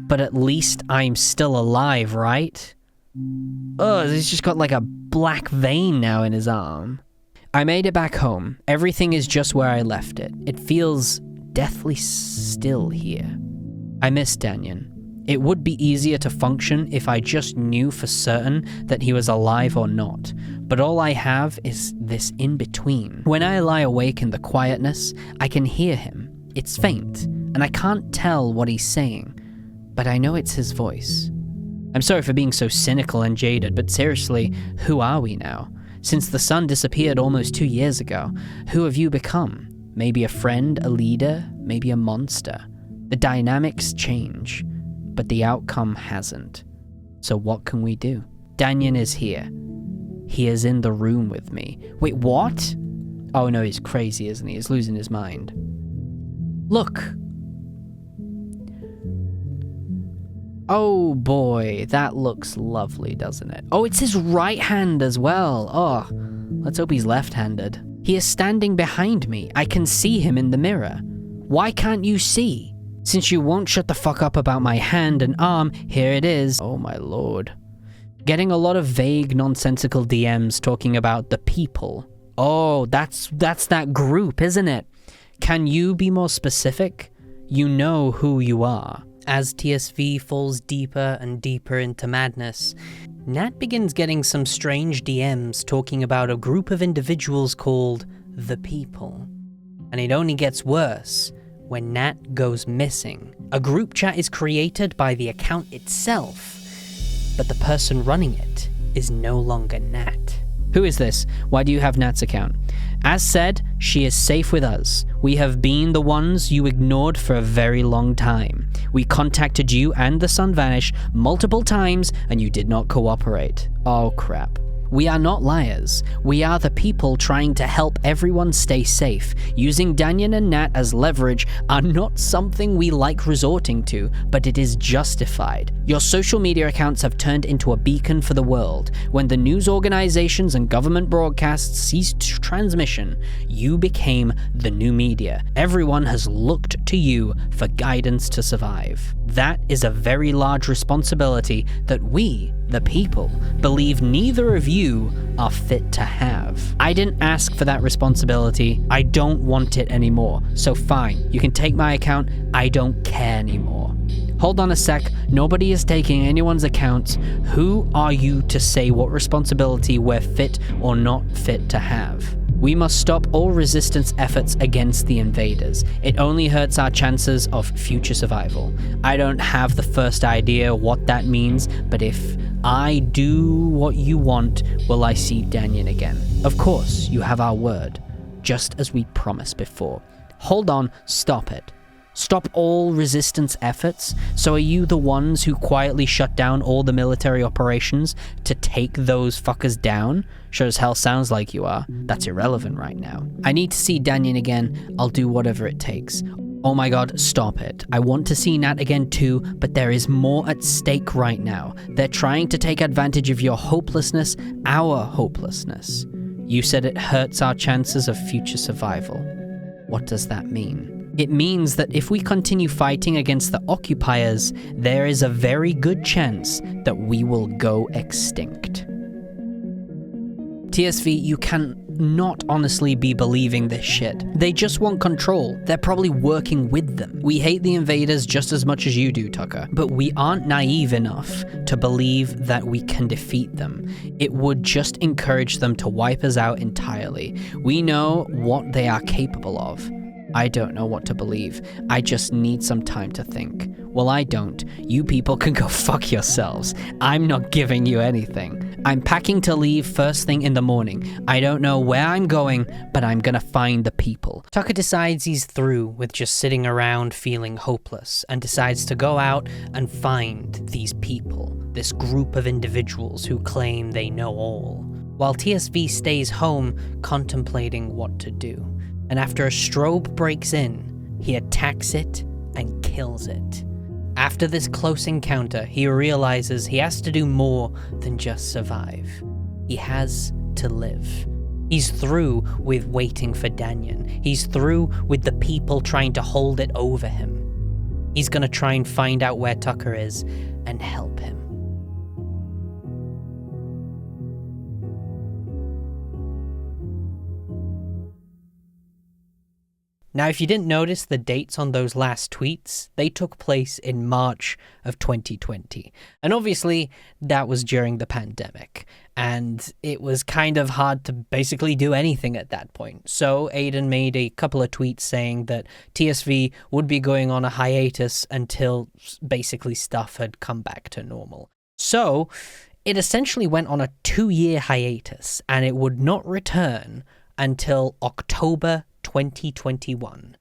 But at least I'm still alive, right? Ugh, he's just got like a black vein now in his arm. I made it back home. Everything is just where I left it. It feels deathly still here. I miss Danyan. It would be easier to function if I just knew for certain that he was alive or not, but all I have is this in-between. When I lie awake in the quietness, I can hear him. It's faint, and I can't tell what he's saying, but I know it's his voice. I'm sorry for being so cynical and jaded, but seriously, who are we now? Since the sun disappeared almost 2 years ago, who have you become? Maybe a friend, a leader, maybe a monster. The dynamics change, but the outcome hasn't. So what can we do? Danyan is here. He is in the room with me. Wait, what? Oh no, he's crazy, isn't he? He's losing his mind. Look. Oh boy, that looks lovely, doesn't it? Oh, it's his right hand as well. Oh, let's hope he's left-handed. He is standing behind me. I can see him in the mirror. Why can't you see? Since you won't shut the fuck up about my hand and arm, here it is. Oh my lord. Getting a lot of vague, nonsensical DMs talking about the people. Oh, that's that group, isn't it? Can you be more specific? You know who you are. As TSV falls deeper and deeper into madness, Nat begins getting some strange DMs talking about a group of individuals called the People. And it only gets worse when Nat goes missing. A group chat is created by the account itself, but the person running it is no longer Nat. Who is this? Why do you have Nat's account? As said, she is safe with us. We have been the ones you ignored for a very long time. We contacted you and the Sun Vanish multiple times and you did not cooperate. Oh crap. We are not liars. We are the people trying to help everyone stay safe. Using Danyan and Nat as leverage are not something we like resorting to, but it is justified. Your social media accounts have turned into a beacon for the world. When the news organizations and government broadcasts ceased transmission, you became the new media. Everyone has looked to you for guidance to survive. That is a very large responsibility that we, the people, believe neither of you are fit to have. I didn't ask for that responsibility. I don't want it anymore. So fine, you can take my account. I don't care anymore. Hold on a sec. Nobody is taking anyone's accounts. Who are you to say what responsibility we're fit or not fit to have? We must stop all resistance efforts against the invaders. It only hurts our chances of future survival. I don't have the first idea what that means, but if I do what you want, will I see Danyan again? Of course, you have our word, just as we promised before. Hold on, stop it. Stop all resistance efforts? So are you the ones who quietly shut down all the military operations to take those fuckers down? Sure as hell sounds like you are. That's irrelevant right now. I need to see Danyan again. I'll do whatever it takes. Oh my god, stop it. I want to see Nat again too, but there is more at stake right now. They're trying to take advantage of your hopelessness, our hopelessness. You said it hurts our chances of future survival. What does that mean? It means that if we continue fighting against the occupiers, there is a very good chance that we will go extinct. TSV, you can not honestly be believing this shit. They just want control. They're probably working with them. We hate the invaders just as much as you do, Tucker, but we aren't naive enough to believe that we can defeat them. It would just encourage them to wipe us out entirely. We know what they are capable of. I don't know what to believe. I just need some time to think. Well, I don't. You people can go fuck yourselves. I'm not giving you anything. I'm packing to leave first thing in the morning. I don't know where I'm going, but I'm gonna find the people. Tucker decides he's through with just sitting around feeling hopeless and decides to go out and find these people, this group of individuals who claim they know all, while TSV stays home contemplating what to do. And after a strobe breaks in, he attacks it and kills it. After this close encounter, he realizes he has to do more than just survive. He has to live. He's through with waiting for Danyan. He's through with the people trying to hold it over him. He's gonna try and find out where Tucker is and help him. Now, if you didn't notice the dates on those last tweets, they took place in March of 2020. And obviously, that was during the pandemic. And it was kind of hard to basically do anything at that point. So Aiden made a couple of tweets saying that TSV would be going on a hiatus until basically stuff had come back to normal. So it essentially went on a 2-year hiatus, and it would not return until October 2021,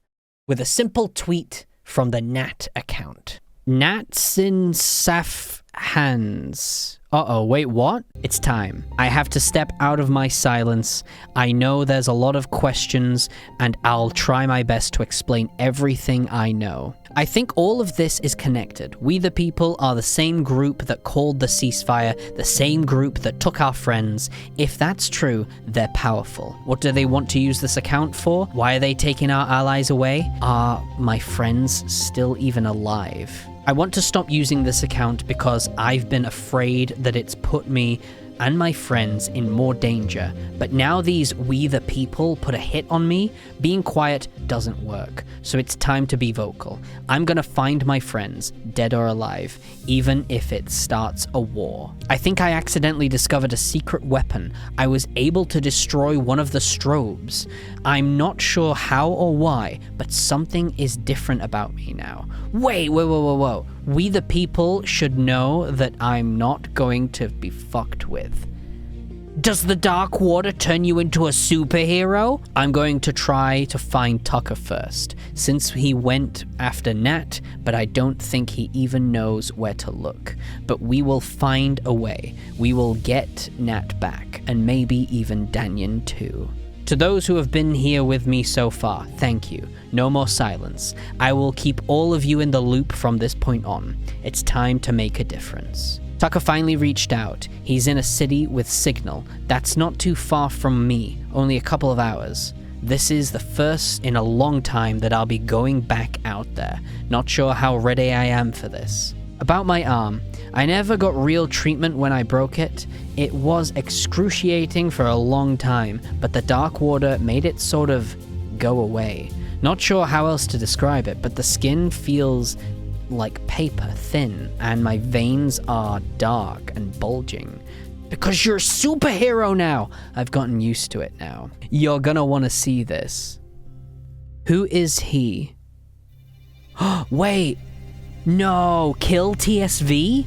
with a simple tweet from the Nat account. Nats in Saf hands. Uh-oh, wait, what? It's time. I have to step out of my silence. I know there's a lot of questions, and I'll try my best to explain everything I know. I think all of this is connected. We the people are the same group that called the ceasefire, the same group that took our friends. If that's true, they're powerful. What do they want to use this account for? Why are they taking our allies away? Are my friends still even alive? I want to stop using this account because I've been afraid that it's put me and my friends in more danger, but now these we the people put a hit on me, being quiet doesn't work, so it's time to be vocal. I'm gonna find my friends, dead or alive, even if it starts a war. I think I accidentally discovered a secret weapon. I was able to destroy one of the strobes. I'm not sure how or why, but something is different about me now. Whoa. We the people should know that I'm not going to be fucked with. Does the dark water turn you into a superhero? I'm going to try to find Tucker first, since he went after Nat, but I don't think he even knows where to look. But we will find a way. We will get Nat back, and maybe even Danyan too. To those who have been here with me so far, thank you. No more silence. I will keep all of you in the loop from this point on. It's time to make a difference. Tucker finally reached out. He's in a city with signal. That's not too far from me, only a couple of hours. This is the first in a long time that I'll be going back out there. Not sure how ready I am for this. About my arm, I never got real treatment when I broke it. It was excruciating for a long time, but the dark water made it sort of go away. Not sure how else to describe it, but the skin feels like paper thin, and my veins are dark and bulging. Because you're a superhero now! I've gotten used to it now. You're gonna want to see this. Who is he? Wait! No, kill TSV?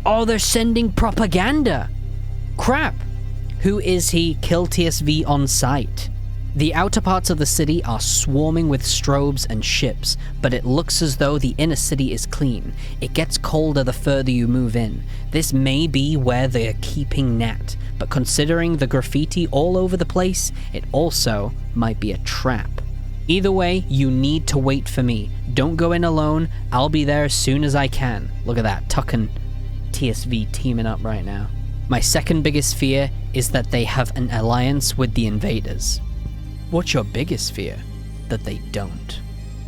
Oh, they're sending propaganda! Crap! Who is he? Kill TSV on sight. The outer parts of the city are swarming with strobes and ships, but it looks as though the inner city is clean. It gets colder the further you move in. This may be where they're keeping Nat, but considering the graffiti all over the place, it also might be a trap. Either way, you need to wait for me. Don't go in alone. I'll be there as soon as I can. Look at that, Tuck and TSV teaming up right now. My second biggest fear is that they have an alliance with the invaders. What's your biggest fear? That they don't.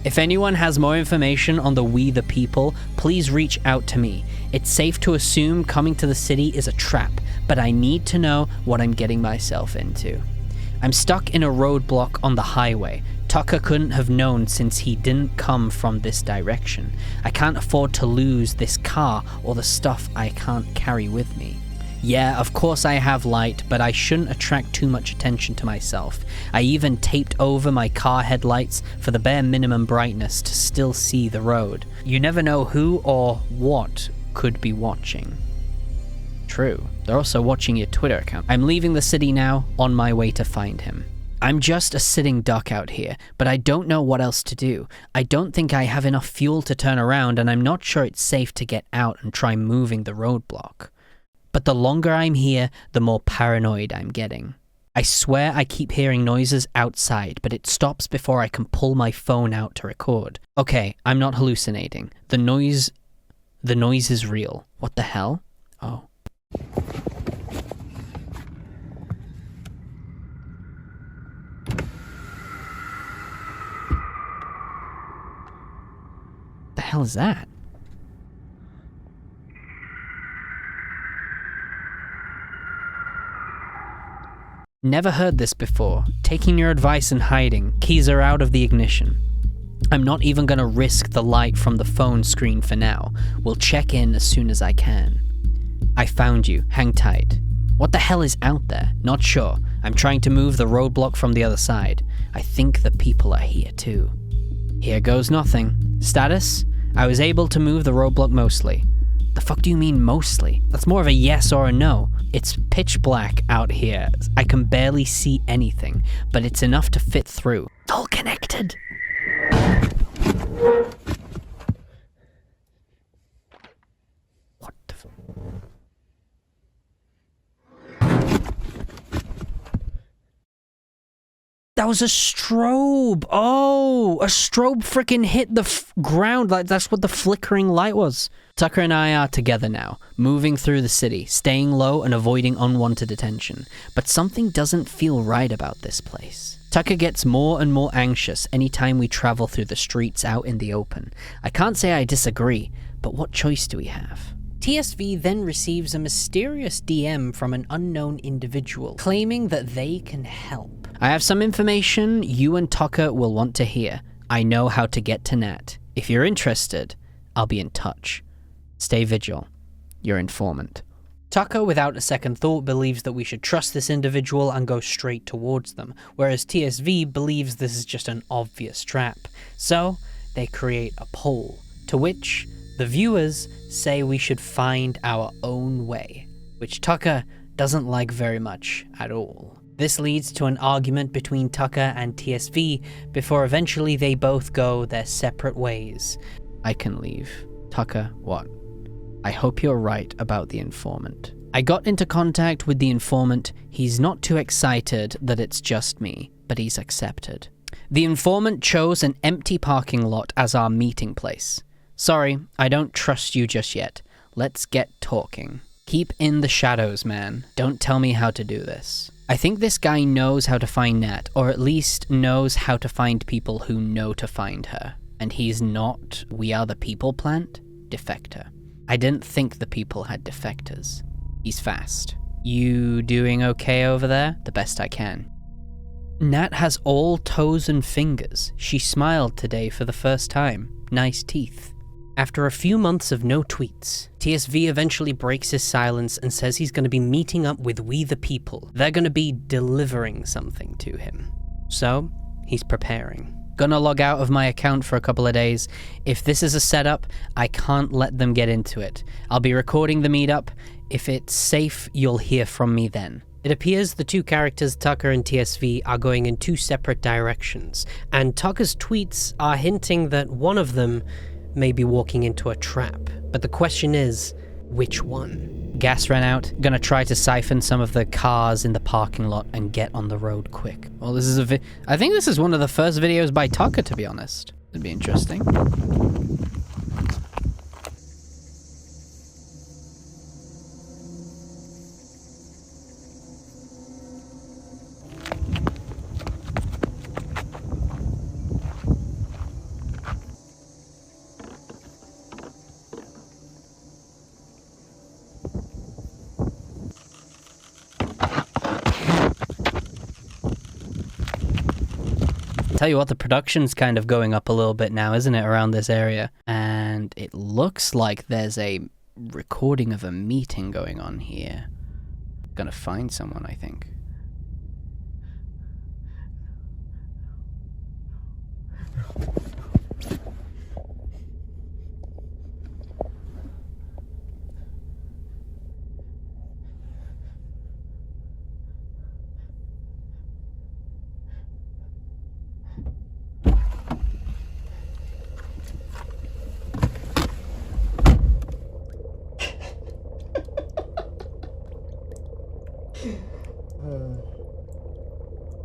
If anyone has more information on the We the People, please reach out to me. It's safe to assume coming to the city is a trap, but I need to know what I'm getting myself into. I'm stuck in a roadblock on the highway. Tucker couldn't have known since he didn't come from this direction. I can't afford to lose this car or the stuff I can't carry with me. Yeah, of course I have light, but I shouldn't attract too much attention to myself. I even taped over my car headlights for the bare minimum brightness to still see the road. You never know who or what could be watching. True, they're also watching your Twitter account. I'm leaving the city now, on my way to find him. I'm just a sitting duck out here, but I don't know what else to do. I don't think I have enough fuel to turn around, and I'm not sure it's safe to get out and try moving the roadblock. But the longer I'm here, the more paranoid I'm getting. I swear I keep hearing noises outside, but it stops before I can pull my phone out to record. Okay, I'm not hallucinating. The noise is real. What the hell? Oh. The hell is that? Never heard this before. Taking your advice and hiding. Keys are out of the ignition. I'm not even gonna risk the light from the phone screen for now. We'll check in as soon as I can. I found you. Hang tight. What the hell is out there? Not sure. I'm trying to move the roadblock from the other side. I think the people are here too. Here goes nothing. Status? I was able to move the roadblock mostly. The fuck do you mean mostly? That's more of a yes or a no. It's pitch black out here. I can barely see anything, but it's enough to fit through. It's all connected. What the fuck? That was a strobe. Oh, a strobe freaking hit the ground. Like that's what the flickering light was. Tucker and I are together now, moving through the city, staying low and avoiding unwanted attention. But something doesn't feel right about this place. Tucker gets more and more anxious anytime we travel through the streets out in the open. I can't say I disagree, but what choice do we have? TSV then receives a mysterious DM from an unknown individual, claiming that they can help. I have some information you and Tucker will want to hear. I know how to get to Nat. If you're interested, I'll be in touch. Stay vigil. Your informant. Tucker, without a second thought, believes that we should trust this individual and go straight towards them, whereas TSV believes this is just an obvious trap. So, they create a poll, to which the viewers say we should find our own way, which Tucker doesn't like very much at all. This leads to an argument between Tucker and TSV before eventually they both go their separate ways. I can leave. Tucker, what? I hope you're right about the informant. I got into contact with the informant. He's not too excited that it's just me, but he's accepted. The informant chose an empty parking lot as our meeting place. Sorry, I don't trust you just yet. Let's get talking. Keep in the shadows, man. Don't tell me how to do this. I think this guy knows how to find Nat, or at least knows how to find people who know to find her. And he's not We Are the People plant defector. I didn't think the people had defectors. He's fast. You doing okay over there? The best I can. Nat has all toes and fingers. She smiled today for the first time. Nice teeth. After a few months of no tweets, TSV eventually breaks his silence and says he's going to be meeting up with We the People. They're going to be delivering something to him. So, he's preparing. Gonna log out of my account for a couple of days. If this is a setup, I can't let them get into it. I'll be recording the meetup. If it's safe, you'll hear from me then. It appears the two characters, Tucker and TSV, are going in two separate directions, and Tucker's tweets are hinting that one of them may be walking into a trap. But the question is, which one? Gas ran out. Gonna try to siphon some of the cars in the parking lot and get on the road quick. Well, this is I think this is one of the first videos by Tucker, to be honest. It'd be interesting. Tell you what, the production's kind of going up a little bit now, isn't it, around this area? And it looks like there's a recording of a meeting going on here. Gonna find someone, I think.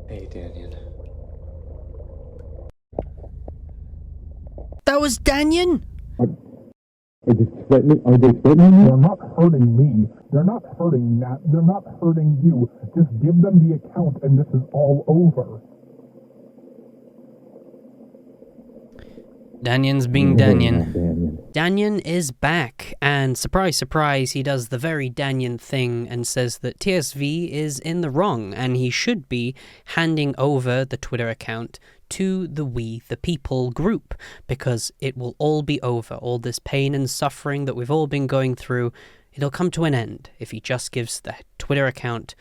Hey, Danyan. That was Danyan? Are they threatening? Are they threatening me? They're not hurting me. They're not hurting Nat. They're not hurting you. Just give them the account and this is all over. Danyan's being Danyan. Danyan. Danyan is back, and surprise, surprise, he does the very Danyan thing and says that TSV is in the wrong, and he should be handing over the Twitter account to the We the People group, because it will all be over. All this pain and suffering that we've all been going through, it'll come to an end if he just gives the Twitter account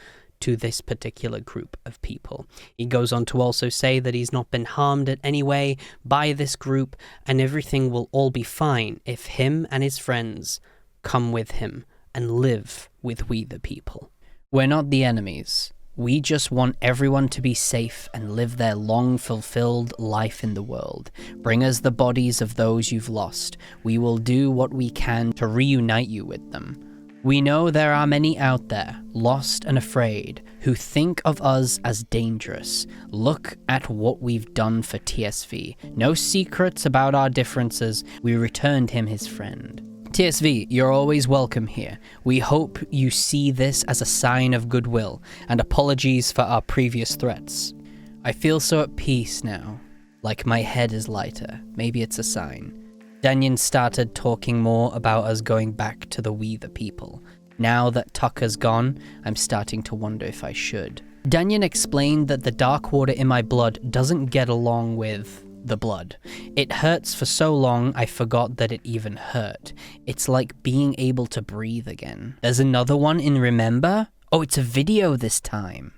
to this particular group of people. He goes on to also say that he's not been harmed in any way by this group, and everything will all be fine if him and his friends come with him and live with We the People. We're not the enemies. We just want everyone to be safe and live their long, fulfilled life in the world. Bring us the bodies of those you've lost. We will do what we can to reunite you with them. We know there are many out there, lost and afraid, who think of us as dangerous. Look at what we've done for TSV. No secrets about our differences. We returned him his friend. TSV, you're always welcome here. We hope you see this as a sign of goodwill, and apologies for our previous threats. I feel so at peace now, like my head is lighter. Maybe it's a sign. Danyan started talking more about us going back to the We the People. Now that Tucker's gone, I'm starting to wonder if I should. Danyan explained that the dark water in my blood doesn't get along with the blood. It hurts for so long I forgot that it even hurt. It's like being able to breathe again. There's another one in Remember? Oh, it's a video this time.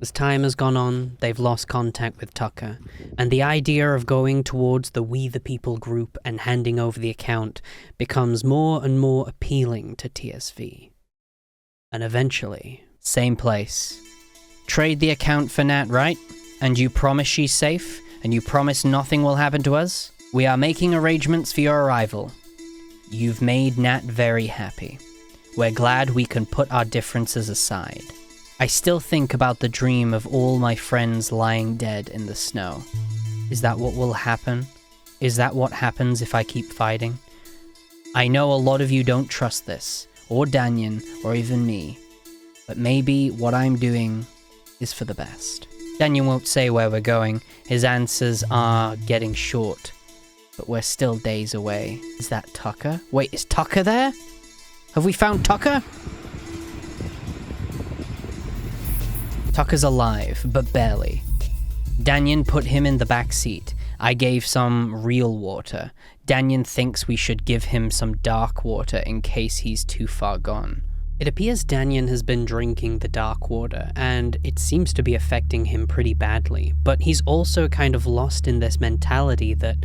As time has gone on, they've lost contact with Tucker, and the idea of going towards the We the People group and handing over the account becomes more and more appealing to TSV. And eventually... Same place. Trade the account for Nat, right? And you promise she's safe? And you promise nothing will happen to us? We are making arrangements for your arrival. You've made Nat very happy. We're glad we can put our differences aside. I still think about the dream of all my friends lying dead in the snow. Is that what will happen? Is that what happens if I keep fighting? I know a lot of you don't trust this, or Danyan, or even me. But maybe what I'm doing is for the best. Danyan won't say where we're going. His answers are getting short. But we're still days away. Is that Tucker? Wait, is Tucker there? Have we found Tucker? Tucker's alive, but barely. Danyan put him in the back seat. I gave some real water. Danyan thinks we should give him some dark water in case he's too far gone. It appears Danyan has been drinking the dark water, and it seems to be affecting him pretty badly, but he's also kind of lost in this mentality that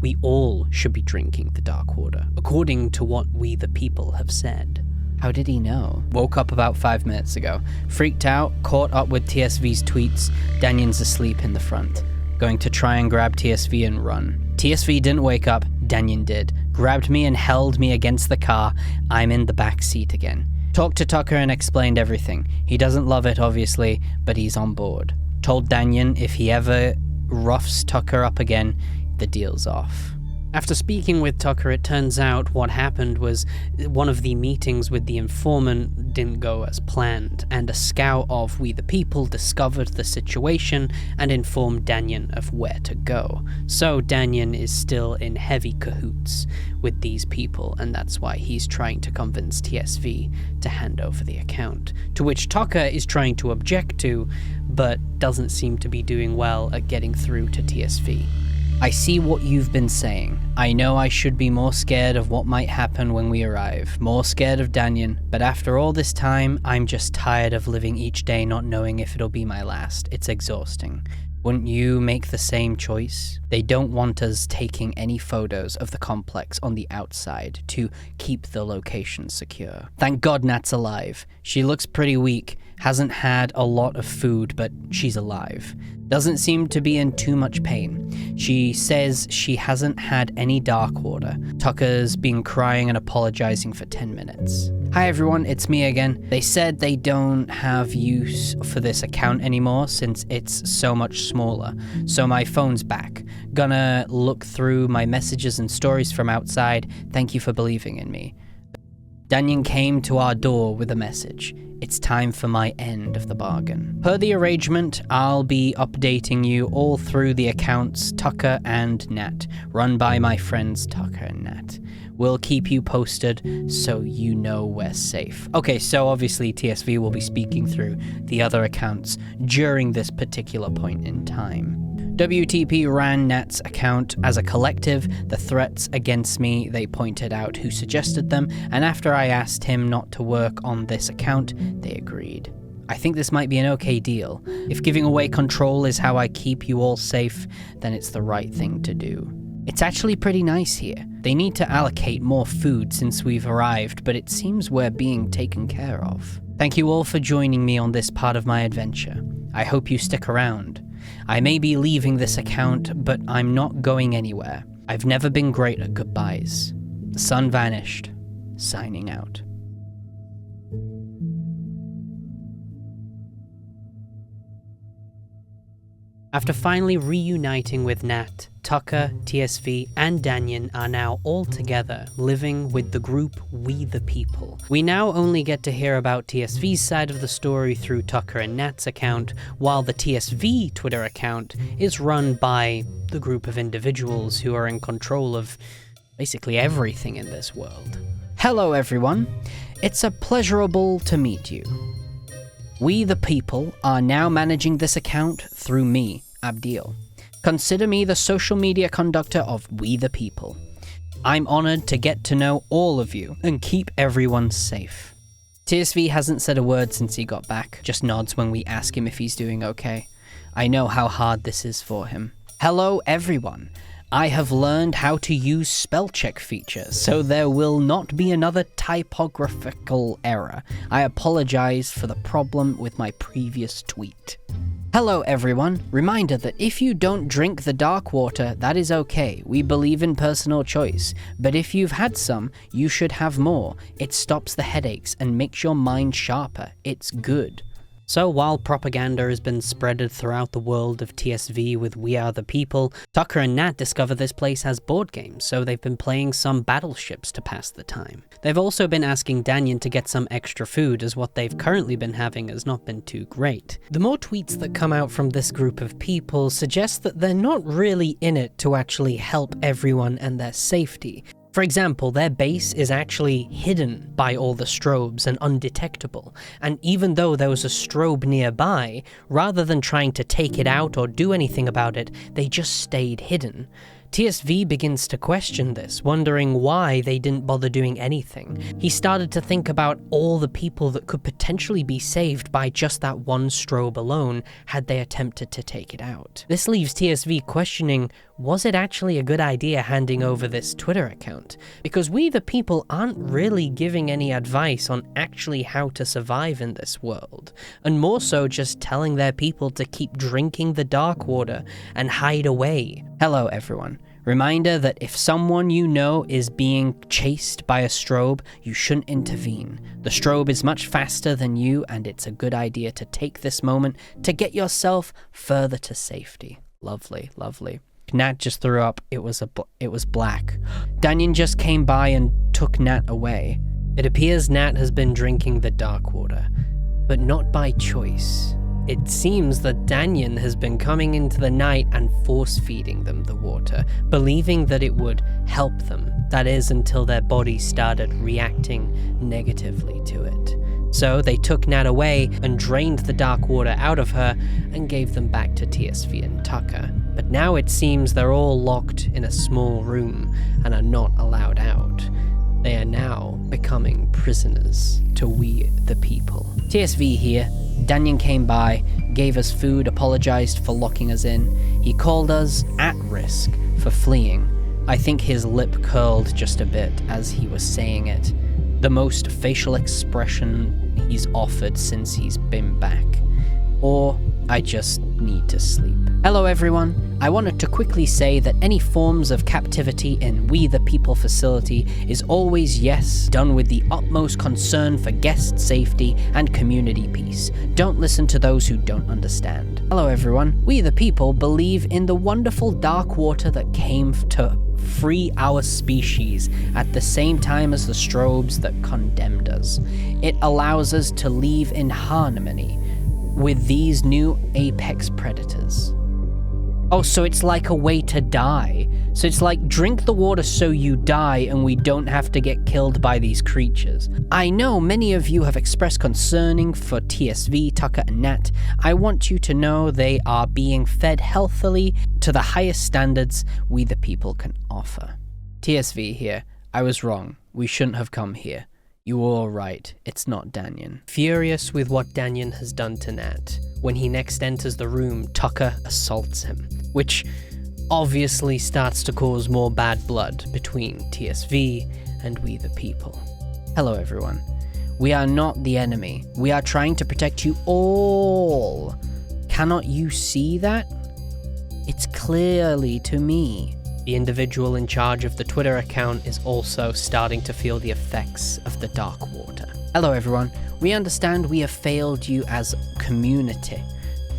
we all should be drinking the dark water, according to what We the People have said. How did he know? Woke up about 5 minutes ago. Freaked out, caught up with TSV's tweets. Danyan's asleep in the front. Going to try and grab TSV and run. TSV didn't wake up, Danyan did. Grabbed me and held me against the car. I'm in the back seat again. Talked to Tucker and explained everything. He doesn't love it, obviously, but he's on board. Told Danyan if he ever roughs Tucker up again, the deal's off. After speaking with Tucker, it turns out what happened was one of the meetings with the informant didn't go as planned, and a scout of We the People discovered the situation and informed Danyan of where to go. So Danyan is still in heavy cahoots with these people, and that's why he's trying to convince TSV to hand over the account, to which Tucker is trying to object to, but doesn't seem to be doing well at getting through to TSV. I see what you've been saying. I know I should be more scared of what might happen when we arrive, more scared of Danyan, but after all this time, I'm just tired of living each day not knowing if it'll be my last. It's exhausting. Wouldn't you make the same choice? They don't want us taking any photos of the complex on the outside to keep the location secure. Thank God Nat's alive. She looks pretty weak, hasn't had a lot of food, but she's alive. Doesn't seem to be in too much pain. She says she hasn't had any dark water. Tucker's been crying and apologizing for 10 minutes. Hi everyone, it's me again. They said they don't have use for this account anymore since it's so much smaller, so my phone's back. Gonna look through my messages and stories from outside. Thank you for believing in me. Danyan came to our door with a message. It's time for my end of the bargain. Per the arrangement, I'll be updating you all through the accounts Tucker and Nat, run by my friends Tucker and Nat. We'll keep you posted so you know we're safe. Okay, so obviously TSV will be speaking through the other accounts during this particular point in time. WTP ran Nat's account as a collective. The threats against me, they pointed out who suggested them, and after I asked him not to work on this account, they agreed. I think this might be an okay deal. If giving away control is how I keep you all safe, then it's the right thing to do. It's actually pretty nice here. They need to allocate more food since we've arrived, but it seems we're being taken care of. Thank you all for joining me on this part of my adventure. I hope you stick around. I may be leaving this account, but I'm not going anywhere. I've never been great at goodbyes. The sun vanished. Signing out. After finally reuniting with Nat, Tucker, TSV, and Danyan are now all together, living with the group We the People. We now only get to hear about TSV's side of the story through Tucker and Nat's account, while the TSV Twitter account is run by the group of individuals who are in control of basically everything in this world. Hello everyone, it's a pleasurable to meet you. We the People are now managing this account through me, Abdiel. Consider me the social media conductor of We the People. I'm honored to get to know all of you and keep everyone safe. TSV hasn't said a word since he got back, just nods when we ask him if he's doing okay. I know how hard this is for him. Hello everyone. I have learned how to use spell check features, so there will not be another typographical error. I apologize for the problem with my previous tweet. Hello everyone. Reminder that if you don't drink the dark water, that is okay. We believe in personal choice. But if you've had some, you should have more. It stops the headaches and makes your mind sharper. It's good. So while propaganda has been spreaded throughout the world of TSV with We Are the People, Tucker and Nat discover this place has board games, so they've been playing some battleships to pass the time. They've also been asking Danyan to get some extra food, as what they've currently been having has not been too great. The more tweets that come out from this group of people suggest that they're not really in it to actually help everyone and their safety. For example, their base is actually hidden by all the strobes and undetectable, and even though there was a strobe nearby, rather than trying to take it out or do anything about it, they just stayed hidden. TSV begins to question this, wondering why they didn't bother doing anything. He started to think about all the people that could potentially be saved by just that one strobe alone had they attempted to take it out. This leaves TSV questioning, was it actually a good idea handing over this Twitter account? Because We the People aren't really giving any advice on actually how to survive in this world, and more so just telling their people to keep drinking the dark water and hide away. Hello everyone. Reminder that if someone you know is being chased by a strobe, you shouldn't intervene. The strobe is much faster than you, and it's a good idea to take this moment to get yourself further to safety. Lovely, lovely. Nat just threw up. It was black. Danyan just came by and took Nat away. It appears Nat has been drinking the dark water, but not by choice. It seems that Danyan has been coming into the night and force-feeding them the water, believing that it would help them. That is, until their bodies started reacting negatively to it. So they took Nat away and drained the dark water out of her and gave them back to TSV and Tucker. But now it seems they're all locked in a small room and are not allowed out. They are now becoming prisoners to We the People. TSV here. Danyan came by, gave us food, apologized for locking us in. He called us at risk for fleeing. I think his lip curled just a bit as he was saying it. The most facial expression he's offered since he's been back. Or I just need to sleep. Hello everyone. I wanted to quickly say that any forms of captivity in We the People facility is always, yes, done with the utmost concern for guest safety and community peace. Don't listen to those who don't understand. Hello everyone. We the People believe in the wonderful dark water that came to free our species at the same time as the strobes that condemned us. It allows us to live in harmony with these new apex predators. Oh, so it's like a way to die. So it's like drink the water so you die and we don't have to get killed by these creatures. I know many of you have expressed concerning for TSV, Tucker and Nat. I want you to know they are being fed healthily to the highest standards We the People can offer. TSV here. I was wrong. We shouldn't have come here. You were all right. It's not Danyan. Furious with what Danyan has done to Nat, when he next enters the room, Tucker assaults him, which obviously starts to cause more bad blood between TSV and We the People. Hello everyone. We are not the enemy. We are trying to protect you all. Cannot you see that? It's clearly to me. The individual in charge of the Twitter account is also starting to feel the effects of the dark water. Hello everyone. We understand we have failed you as a community.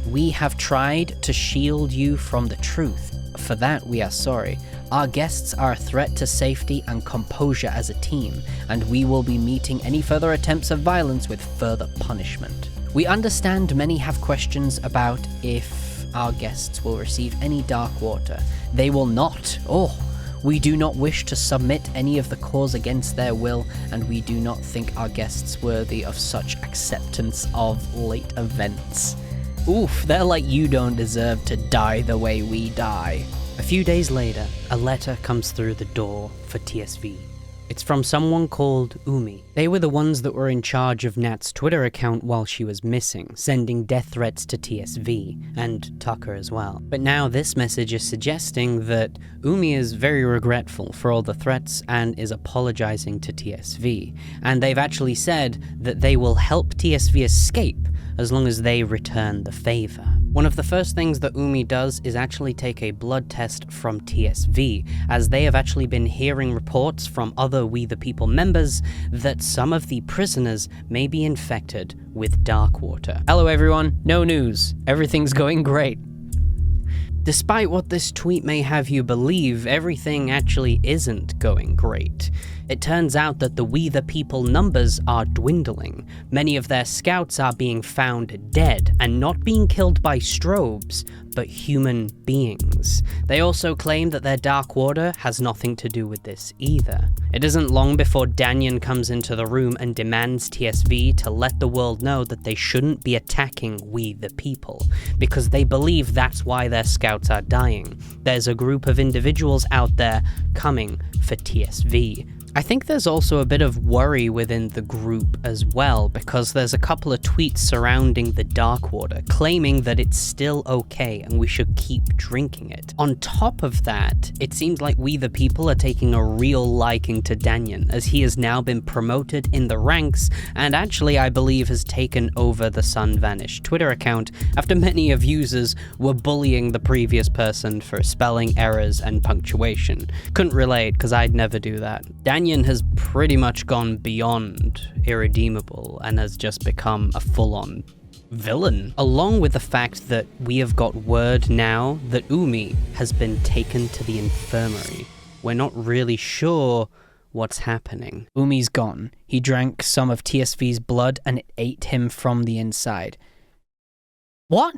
We have tried to shield you from the truth. For that, we are sorry. Our guests are a threat to safety and composure as a team, and we will be meeting any further attempts of violence with further punishment. We understand many have questions about if our guests will receive any dark water. They will not. We do not wish to submit any of the cause against their will, and we do not think our guests worthy of such acceptance of late events. Oof, they're like, you don't deserve to die the way we die. A few days later, a letter comes through the door for TSV. It's from someone called Umi. They were the ones that were in charge of Nat's Twitter account while she was missing, sending death threats to TSV, and Tucker as well. But now this message is suggesting that Umi is very regretful for all the threats and is apologizing to TSV. And they've actually said that they will help TSV escape as long as they return the favor. One of the first things that Umi does is actually take a blood test from TSV, as they have actually been hearing reports from other We the People members that some of the prisoners may be infected with Darkwater. Hello everyone, no news. Everything's going great. Despite what this tweet may have you believe, everything actually isn't going great. It turns out that the We the People numbers are dwindling. Many of their scouts are being found dead, and not being killed by strobes, but human beings. They also claim that their Darkwater has nothing to do with this either. It isn't long before Danyan comes into the room and demands TSV to let the world know that they shouldn't be attacking We the People, because they believe that's why their scouts are dying. There's a group of individuals out there coming for TSV. I think there's also a bit of worry within the group as well, because there's a couple of tweets surrounding the Darkwater, claiming that it's still okay and we should keep drinking it. On top of that, it seems like We the People are taking a real liking to Danyan, as he has now been promoted in the ranks, and actually I believe has taken over the Sun Vanished Twitter account, after many of users were bullying the previous person for spelling errors and punctuation. Couldn't relate, because I'd never do that. Danyan has pretty much gone beyond irredeemable and has just become a full-on villain, along with the fact that we have got word now that Umi has been taken to the infirmary. We're not really sure what's happening. Umi's gone. He drank some of TSV's blood and it ate him from the inside. What?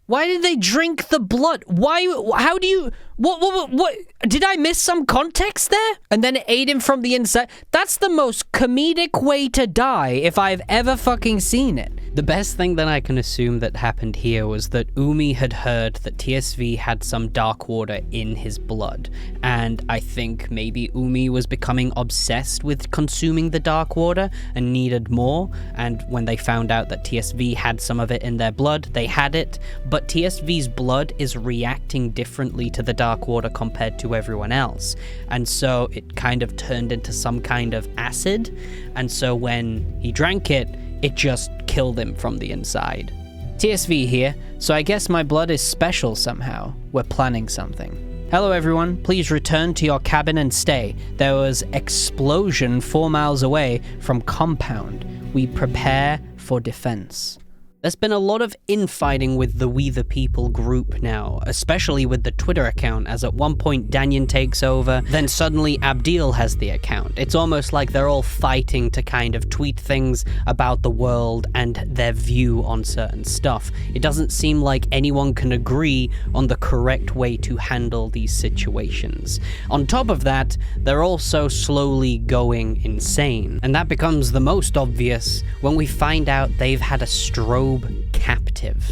Why did they drink the blood? Why? How do you... What? Did I miss some context there? And then it ate him from the inside? That's the most comedic way to die if I've ever fucking seen it. The best thing that I can assume that happened here was that Umi had heard that TSV had some Darkwater in his blood, and I think maybe Umi was becoming obsessed with consuming the Darkwater and needed more, and when they found out that TSV had some of it in their blood, they had it, but TSV's blood is reacting differently to the Darkwater compared to everyone else, and so it kind of turned into some kind of acid, and so when he drank it, it just killed him from the inside. TSV here, so I guess my blood is special somehow. We're planning something. Hello everyone, please return to your cabin and stay. There was explosion 4 miles away from compound. We prepare for defense. There's been a lot of infighting with the We the People group now, especially with the Twitter account, as at one point Danyan takes over, then suddenly Abdil has the account. It's almost like they're all fighting to kind of tweet things about the world and their view on certain stuff. It doesn't seem like anyone can agree on the correct way to handle these situations. On top of that, they're also slowly going insane, and that becomes the most obvious when we find out they've had a strobe captive.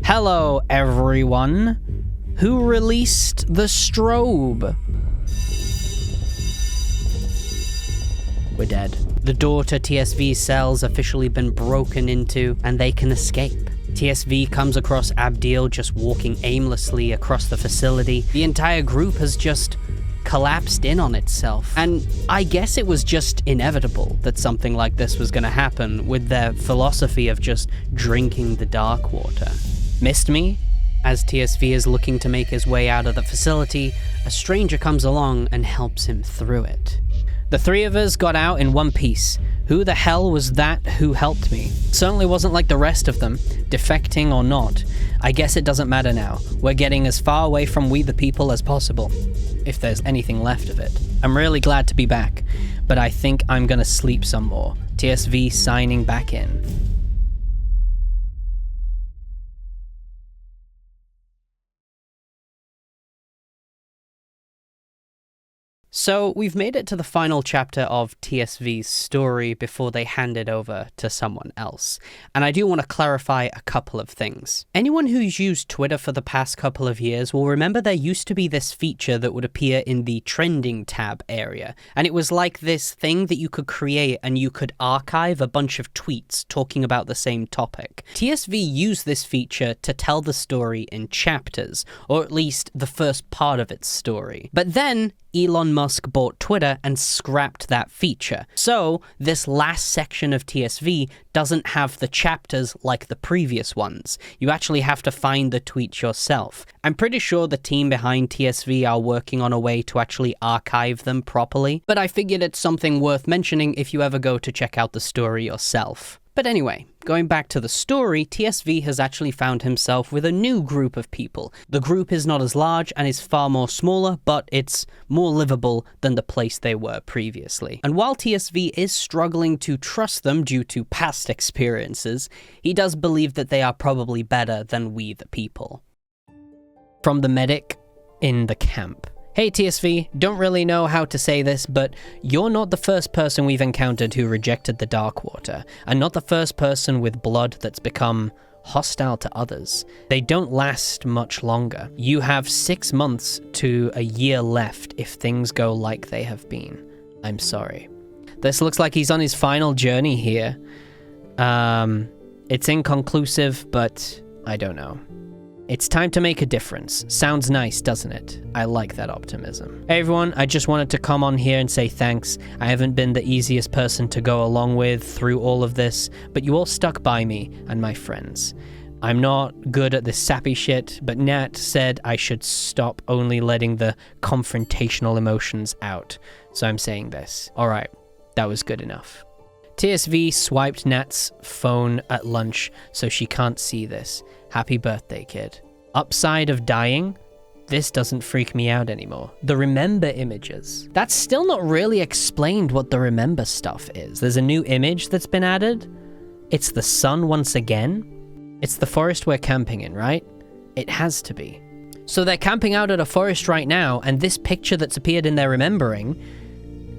Hello, everyone. Who released the strobe? We're dead. The door to TSV's cells officially been broken into, and they can escape. TSV comes across Abdil just walking aimlessly across the facility. The entire group has just collapsed in on itself. And I guess it was just inevitable that something like this was going to happen with their philosophy of just drinking the Darkwater. Missed me? As TSV is looking to make his way out of the facility, a stranger comes along and helps him through it. The three of us got out in one piece. Who the hell was that who helped me? Certainly wasn't like the rest of them, defecting or not. I guess it doesn't matter now. We're getting as far away from We the People as possible, if there's anything left of it. I'm really glad to be back, but I think I'm gonna sleep some more. TSV signing back in. So we've made it to the final chapter of TSV's story before they hand it over to someone else. And I do want to clarify a couple of things. Anyone who's used Twitter for the past couple of years will remember there used to be this feature that would appear in the trending tab area. And it was like this thing that you could create and you could archive a bunch of tweets talking about the same topic. TSV used this feature to tell the story in chapters, or at least the first part of its story. But then Elon Musk bought Twitter and scrapped that feature. So this last section of TSV doesn't have the chapters like the previous ones. You actually have to find the tweets yourself. I'm pretty sure the team behind TSV are working on a way to actually archive them properly, but I figured it's something worth mentioning if you ever go to check out the story yourself. But anyway, going back to the story, TSV has actually found himself with a new group of people. The group is not as large and is far more smaller, but it's more livable than the place they were previously. And while TSV is struggling to trust them due to past experiences, he does believe that they are probably better than we the people. From the medic in the camp. Hey TSV, don't really know how to say this, but you're not the first person we've encountered who rejected the Darkwater, and not the first person with blood that's become hostile to others. They don't last much longer. You have 6 months to a year left if things go like they have been. I'm sorry. This looks like he's on his final journey here. It's inconclusive, but I don't know. It's time to make a difference. Sounds nice, doesn't it? I like that optimism. Hey everyone, I just wanted to come on here and say thanks. I haven't been the easiest person to go along with through all of this, but you all stuck by me and my friends. I'm not good at this sappy shit, but Nat said I should stop only letting the confrontational emotions out. So I'm saying this. Alright, that was good enough. TSV swiped Nat's phone at lunch so she can't see this. Happy birthday, kid. Upside of dying? This doesn't freak me out anymore. The remember images. That's still not really explained what the remember stuff is. There's a new image that's been added. It's the sun once again. It's the forest we're camping in, right? It has to be. So they're camping out at a forest right now, and this picture that's appeared in their remembering,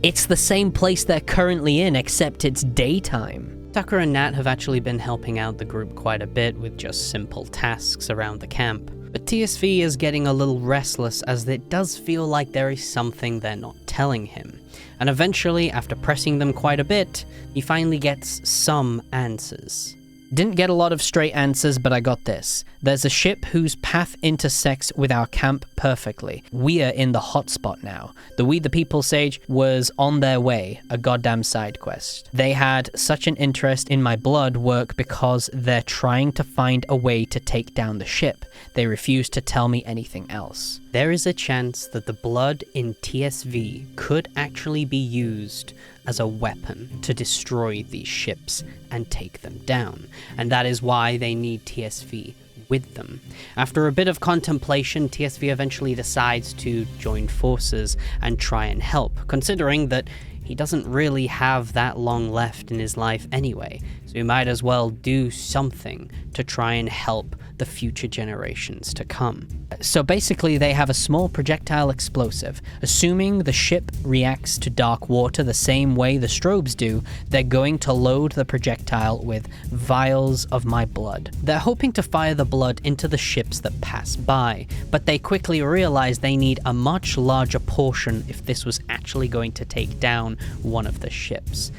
it's the same place they're currently in, except it's daytime. Tucker and Nat have actually been helping out the group quite a bit with just simple tasks around the camp. But TSV is getting a little restless as it does feel like there is something they're not telling him. And eventually, after pressing them quite a bit, he finally gets some answers. Didn't get a lot of straight answers, but I got this. There's a ship whose path intersects with our camp perfectly. We are in the hotspot now. The We the People Sage was on their way, a goddamn side quest. They had such an interest in my blood work because they're trying to find a way to take down the ship. They refuse to tell me anything else. There is a chance that the blood in TSV could actually be used as a weapon to destroy these ships and take them down, and that is why they need TSV with them. After a bit of contemplation, TSV eventually decides to join forces and try and help, considering that he doesn't really have that long left in his life anyway, so he might as well do something to try and help the future generations to come. So basically they have a small projectile explosive. Assuming the ship reacts to dark water the same way the strobes do, they're going to load the projectile with vials of my blood. They're hoping to fire the blood into the ships that pass by, but they quickly realize they need a much larger portion if this was actually going to take down one of the ships.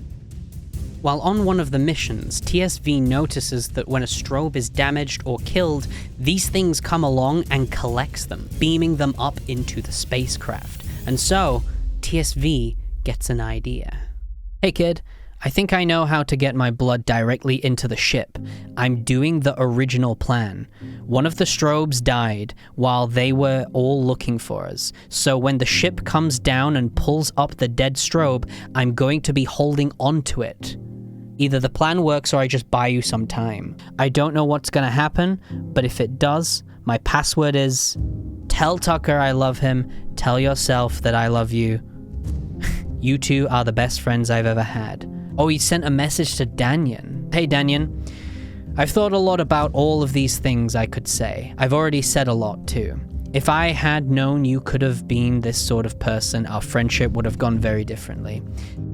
While on one of the missions, TSV notices that when a strobe is damaged or killed, these things come along and collects them, beaming them up into the spacecraft. And so, TSV gets an idea. Hey kid, I think I know how to get my blood directly into the ship. I'm doing the original plan. One of the strobes died while they were all looking for us. So when the ship comes down and pulls up the dead strobe, I'm going to be holding onto it. Either the plan works or I just buy you some time. I don't know what's gonna happen, but if it does, my password is tell Tucker I love him, tell yourself that I love you. You two are the best friends I've ever had. Oh, he sent a message to Danyan. Hey Danyan, I've thought a lot about all of these things I could say. I've already said a lot too. If I had known you could have been this sort of person, our friendship would have gone very differently.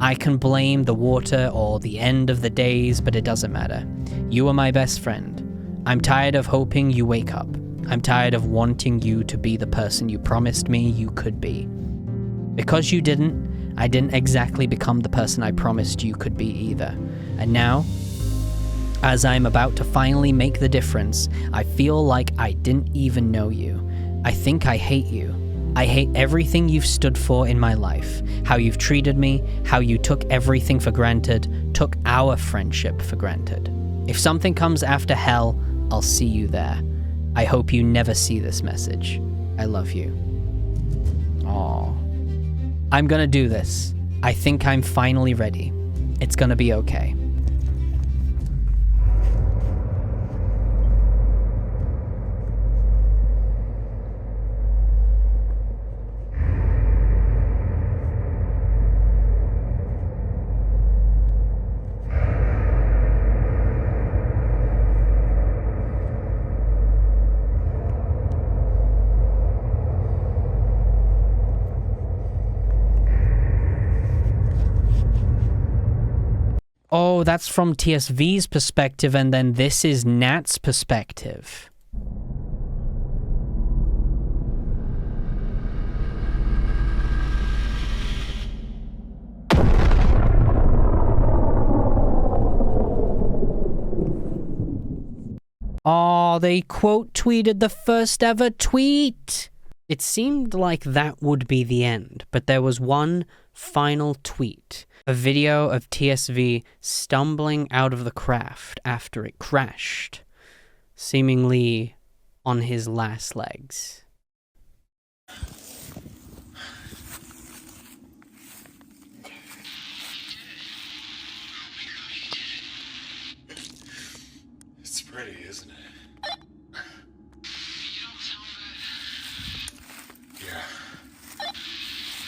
I can blame the water or the end of the days, but it doesn't matter. You are my best friend. I'm tired of hoping you wake up. I'm tired of wanting you to be the person you promised me you could be. Because you didn't, I didn't exactly become the person I promised you could be either. And now, as I'm about to finally make the difference, I feel like I didn't even know you. I think I hate you. I hate everything you've stood for in my life. How you've treated me, how you took everything for granted, took our friendship for granted. If something comes after hell, I'll see you there. I hope you never see this message. I love you. Aww. I'm gonna do this. I think I'm finally ready. It's gonna be okay. Oh, that's from TSV's perspective, and then this is Nat's perspective. Oh, they quote tweeted the first ever tweet. It seemed like that would be the end, but there was one final tweet. A video of TSV stumbling out of the craft after it crashed, seemingly on his last legs. It's pretty, isn't it? You don't sound good. Yeah.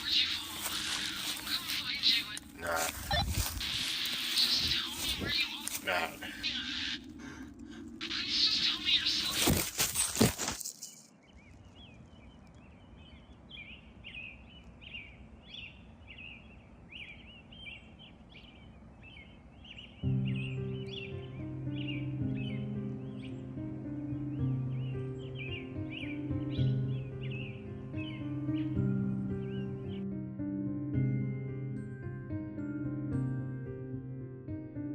Where'd you fall? We'll come find you. Nah. Just tell me where you are. Nah. Please just tell me yourself.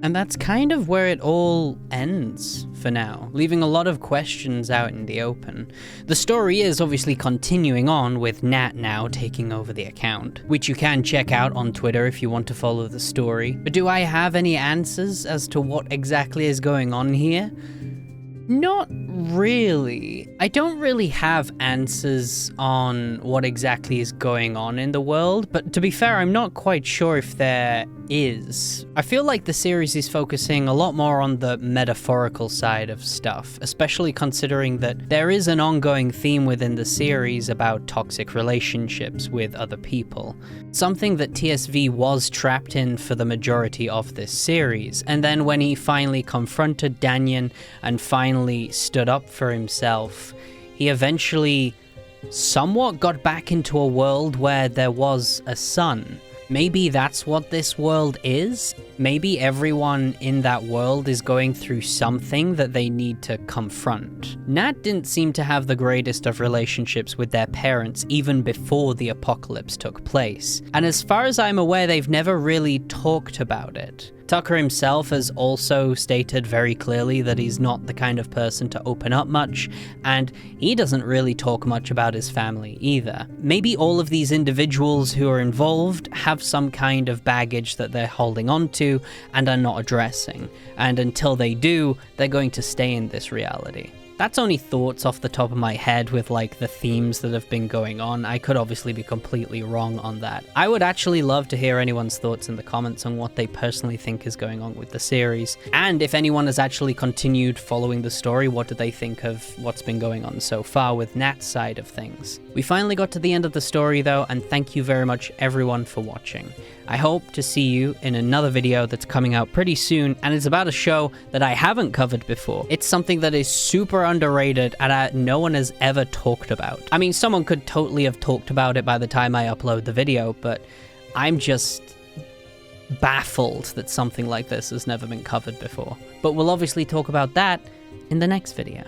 And that's kind of where it all ends for now, leaving a lot of questions out in the open. The story is obviously continuing on with Nat now taking over the account, which you can check out on Twitter if you want to follow the story. But do I have any answers as to what exactly is going on here? Not really. I don't really have answers on what exactly is going on in the world, but to be fair, I'm not quite sure if there is. I feel like the series is focusing a lot more on the metaphorical side of stuff, especially considering that there is an ongoing theme within the series about toxic relationships with other people. Something that TSV was trapped in for the majority of this series, and then when he finally confronted Danyan and finally stood up for himself, he eventually somewhat got back into a world where there was a sun. Maybe that's what this world is? Maybe everyone in that world is going through something that they need to confront. Nat didn't seem to have the greatest of relationships with their parents even before the apocalypse took place. And as far as I'm aware, they've never really talked about it. Tucker himself has also stated very clearly that he's not the kind of person to open up much, and he doesn't really talk much about his family either. Maybe all of these individuals who are involved have some kind of baggage that they're holding on to and are not addressing, and until they do, they're going to stay in this reality. That's only thoughts off the top of my head with like the themes that have been going on. I could obviously be completely wrong on that. I would actually love to hear anyone's thoughts in the comments on what they personally think is going on with the series. And if anyone has actually continued following the story, what do they think of what's been going on so far with Nat's side of things? We finally got to the end of the story though, and thank you very much everyone for watching. I hope to see you in another video that's coming out pretty soon, and it's about a show that I haven't covered before. It's something that is super underrated and no one has ever talked about. I mean, someone could totally have talked about it by the time I upload the video, but I'm just baffled that something like this has never been covered before. But we'll obviously talk about that in the next video.